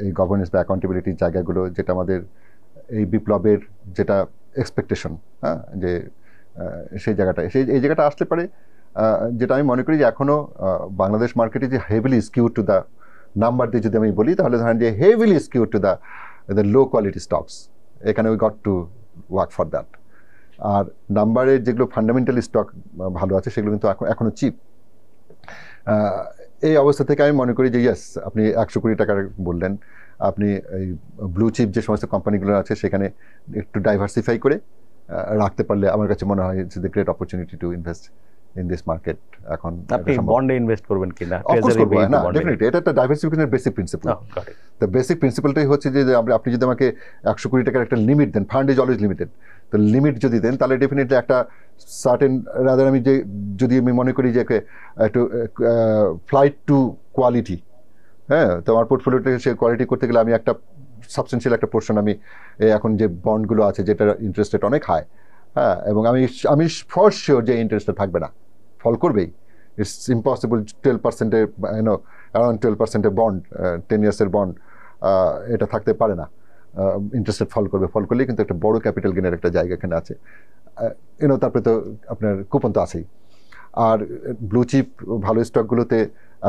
এই গভর্নেন্স বা অ্যাকাউন্টেবিলিটির জায়গাগুলো, যেটা আমাদের এই বিপ্লবের যেটা এক্সপেকটেশন, হ্যাঁ, যে সেই জায়গাটা, এই জায়গাটা আসতে পারে। যেটা আমি মনে করি যে এখনও বাংলাদেশ মার্কেটে যে heavily skew to the number দিয়ে যদি আমি বলি, তাহলে ধরেন যে heavily skew to the low quality stocks, এখানে we got to work for that. আর নাম্বারের যেগুলো ফান্ডামেন্টাল স্টক ভালো আছে সেগুলো কিন্তু এখনও চিপ। এই অবস্থা থেকে আমি মনে করি যে ইয়েস, আপনি 100 কোটি টাকার বললেন, আপনি এই ব্লু চিপ যে সমস্ত কোম্পানিগুলো আছে সেখানে একটু ডাইভার্সিফাই করে রাখতে পারলে আমার কাছে মনে হয় it's the great opportunity to invest in this market. এখন আপনি বন্ডে ইনভেস্ট করবেন কিনা? না, ডেফিনেটলি এটা একটা ডাইভার্সিফিকেশনের বেসিক প্রিন্সিপল। দ্য বেসিক প্রিন্সিপলটাই হচ্ছে যে আপনি যদি আমাকে 100 কোটি টাকার একটা লিমিট দেন, ফান্ড ইজ অলওয়েজ লিমিটেড, তো লিমিট যদি দেন তাহলে ডেফিনেটলি একটা সার্টেন, রাদার আমি যদি আমি মনে করি যে একটু ফ্লাইট টু কোয়ালিটি, হ্যাঁ, তো আমার পোর্টফোলিওটাকে সে কোয়ালিটি করতে গেলে আমি একটা সাবস্টেন্সিয়াল একটা পোর্শন আমি এখন যে বন্ডগুলো আছে যেটা ইন্টারেস্ট রেট অনেক হাই, হ্যাঁ, এবং আমি ফর শিওর যে ইন্টারেস্টটা থাকবে না, ফল করবেই। ইটস ইম্পসিবল 12%-এর অ্যারাউন্ড 12%-এর বন্ড, 10 ইয়ার্সের বন্ড, এটা থাকতে পারে না, ইন্টারেস্টেড ফল করলেই কিন্তু একটা বড় ক্যাপিটাল গেনের একটা জায়গা এখানে আছে। তারপরে তো আপনার কুপন তো আছেই। আর ব্লু চিপ ভালো স্টকগুলোতে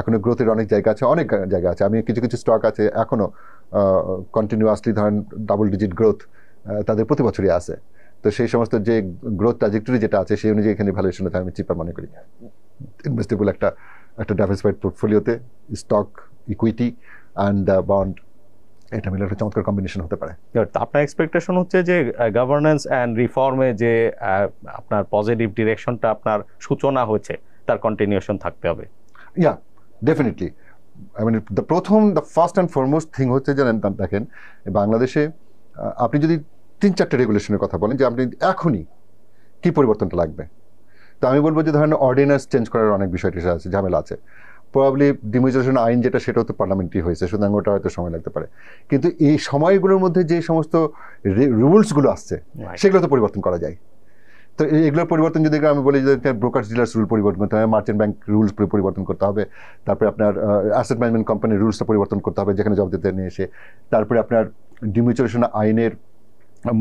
এখনও গ্রোথের অনেক জায়গা আছে, অনেক জায়গা আছে। আমি কিছু স্টক আছে এখনও কন্টিনিউয়াসলি ধরেন ডাবল ডিজিট গ্রোথ তাদের প্রতি বছরই আছে। তো সেই সমস্ত যে গ্রোথ ট্রাজেক্টরি যেটা আছে সেই অনুযায়ী এখানে ভ্যালুয়েশন আমি চিপার মনে করি। ইনভেস্টেবল একটা ডাইভার্সিফাইড পোর্টফোলিওতে স্টক, ইকুইটি অ্যান্ড বন্ড, এটা মিলে একটা চমৎকার কম্বিনেশন হতে পারে। আপনার এক্সপেকটেশন হচ্ছে যে গভর্নেন্স অ্যান্ড রিফর্মে যে আপনার পজিটিভ ডিরেকশনটা আপনার সূচনা হয়েছে তার কন্টিনিউশন থাকতে হবে? Yeah, definitely. The first and foremost thing হচ্ছে জানেন, দেখেন বাংলাদেশে আপনি যদি 3-4টা রেগুলেশনের কথা বলেন যে আপনি এখনই কী পরিবর্তনটা লাগবে, তো আমি বলবো যে ধরেন অর্ডিন্যান্স চেঞ্জ করার অনেক বিষয়টি আছে, ঝামেলা আছে। প্রবাবলি ডিমোনিটাইজেশন আইন যেটা সেটাও তো পার্লামেন্টরি হয়েছে, সুতরাং ওটা হয়তো সময় লাগতে পারে। কিন্তু এই সময়গুলোর মধ্যে যে সমস্ত রুলসগুলো আসছে সেগুলো তো পরিবর্তন করা যায়। তো এগুলোর পরিবর্তন যদি আমি বলি যে ব্রোকার্স ডিলার্স রুল পরিবর্তন করতে হবে, মার্চেন্ট ব্যাংক রুলস পরিবর্তন করতে হবে, তারপরে আপনার অ্যাসেট ম্যানেজমেন্ট কোম্পানির রুলসটা পরিবর্তন করতে হবে যেখানে জব দিতে নিয়ে এসে, তারপরে আপনার ডিমিউচুয়ালাইজেশন আইনের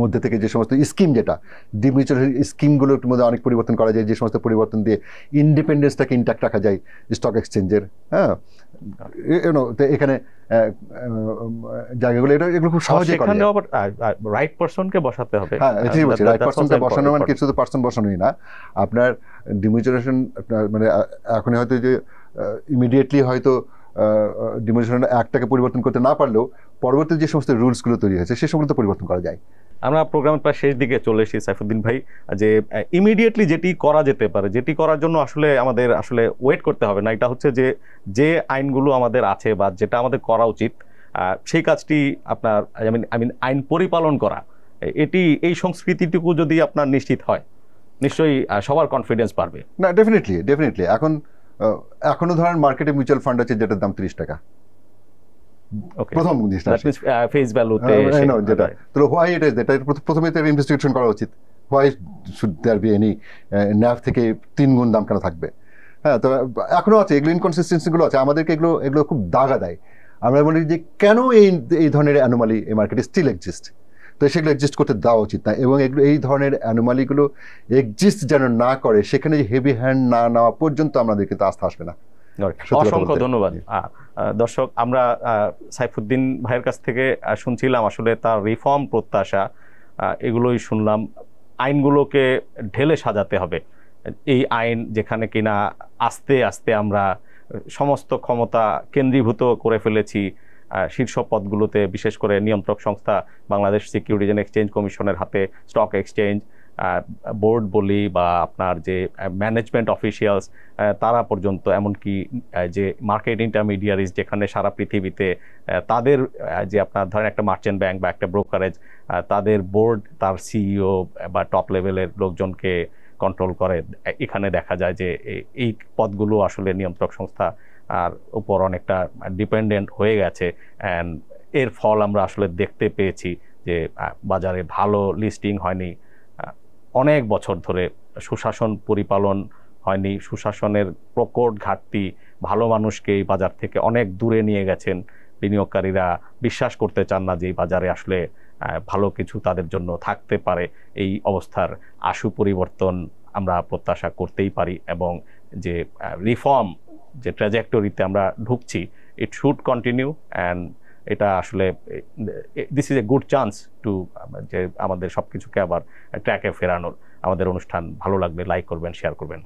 মধ্যে থেকে যে সমস্ত স্কিম, যেটা ডিমিউচুয়াল স্কিমগুলোর মধ্যে অনেক পরিবর্তন করা যায়, যে সমস্ত পরিবর্তন দিয়ে ইন্ডিপেন্ডেন্সটাকে ইন্ট্যাক্ট রাখা যায় স্টক এক্সচেঞ্জের, হ্যাঁ, তো এখানে জায়গাগুলো এগুলো খুব সহজে করা যায়। রাইট পারসনকে বসাতে হবে। হ্যাঁ, এটাই বলছি, রাইট পারসনকে বসানো মানে কিছু তো পারসন বসানোই না, আপনার ডিমিউচুয়ালাইজেশন মানে এখন হয়তো যে ইমিডিয়েটলি হয়তো ডিমিউচুয়ালাইজেশন অ্যাক্টটাকে পরিবর্তন করতে না পারলেও পরবর্তী যে সমস্ত রুলসগুলো তৈরি হয়েছে সে সমস্ত পরিবর্তন করা যায়। আমরা প্রোগ্রামের প্রায় শেষ দিকে চলে এসেছি সাইফুদ্দিন ভাই, যে ইমিডিয়েটলি যেটি করা যেতে পারে, যেটি করার জন্য আসলে আমাদের আসলে ওয়েট করতে হবে না, এটা হচ্ছে যে আইনগুলো আমাদের আছে বা যেটা আমাদের করা উচিত সেই কাজটি আপনার আইন পরিপালন করা, এই সংস্কৃতিটুকু যদি আপনার নিশ্চিত হয় নিশ্চয়ই সবার কনফিডেন্স পারবে। না, ডেফিনেটলি এখনো ধরেন মার্কেটে মিউচুয়াল ফান্ড আছে যেটার দাম 30 টাকা, প্রথম জিনিসটা ফেস ভ্যালুতে, যেটা তো হোয়াই ইট ইজ দ্যাট, প্রথমে তো ইনভেস্টিগেশন করা উচিত, why should there be any NAV থেকে 3 গুণ দাম কেন থাকবে। হ্যাঁ, তো এখনো আছে, এগুলো ইনকনসিস্টেন্সিগুলো আছে, আমাদেরকে এগুলো খুব দাগা দেয়। আমরা বলি যে কেন এই ধরনের অ্যানোমালি এই মার্কেটে স্টিল এক্সিস্ট। তো সেগুলো এক্সিস্ট করতে দেওয়া উচিত না, এবং এগুলো এই ধরনের অ্যানোমালিগুলো এক্সিস্ট যেন না করে, সেখানে হেভি হ্যান্ড না নেওয়া পর্যন্ত আমাদের কিন্তু আস্থা আসবে না। অসংখ্য ধন্যবাদ। দর্শক, আমরা সাইফুদ্দিন ভাইয়ের কাছ থেকে শুনছিলাম আসলে তার রিফর্ম প্রত্যাশা, এগুলোই শুনলাম। আইনগুলোকে ঢেলে সাজাতে হবে, এই আইন যেখানে কিনা আস্তে আস্তে আমরা সমস্ত ক্ষমতা কেন্দ্রীভূত করে ফেলেছি শীর্ষ পদগুলোতে, বিশেষ করে নিয়ন্ত্রক সংস্থা বাংলাদেশ সিকিউরিটিজ অ্যান্ড এক্সচেঞ্জ কমিশনের হাতে, স্টক এক্সচেঞ্জ বোর্ড বলি বা আপনার যে ম্যানেজমেন্ট অফিসিয়ালস তারা পর্যন্ত, এমনকি যে মার্কেট ইন্টারমিডিয়ারিজ যেখানে সারা পৃথিবীতে তাদের যে আপনার ধরেন একটা মার্চেন্ট ব্যাংক বা একটা ব্রোকারেজ, তাদের বোর্ড তার সিইও বা টপ লেভেলের লোকজনকে কন্ট্রোল করে। এখানে দেখা যায় যে এই পদগুলো আসলে নিয়ন্ত্রক সংস্থা আর উপর অনেকটা ডিপেন্ডেন্ট হয়ে গেছে। অ্যান্ড এর ফল আমরা আসলে দেখতে পেয়েছি যে বাজারে ভালো লিস্টিং হয়নি, অনেক বছর ধরে সুশাসন পরিপালন হয়নি, সুশাসনের প্রকট ঘাটতি ভালো মানুষকে এই বাজার থেকে অনেক দূরে নিয়ে গেছেন। বিনিয়োগকারীরা বিশ্বাস করতে চান না যে এই বাজারে আসলে ভালো কিছু তাদের জন্য থাকতে পারে। এই অবস্থার আশু পরিবর্তন আমরা প্রত্যাশা করতেই পারি, এবং যে রিফর্ম যে ট্র্যাজেক্টরিতে আমরা ঢুকছি, ইট শুড কন্টিনিউ। অ্যান্ড এটা আসলে this is a good chance to যে আমাদের সব কিছুকে আবার ট্র্যাকে ফেরানোর। আমাদের অনুষ্ঠান ভালো লাগলে লাইক করবেন, শেয়ার করবেন।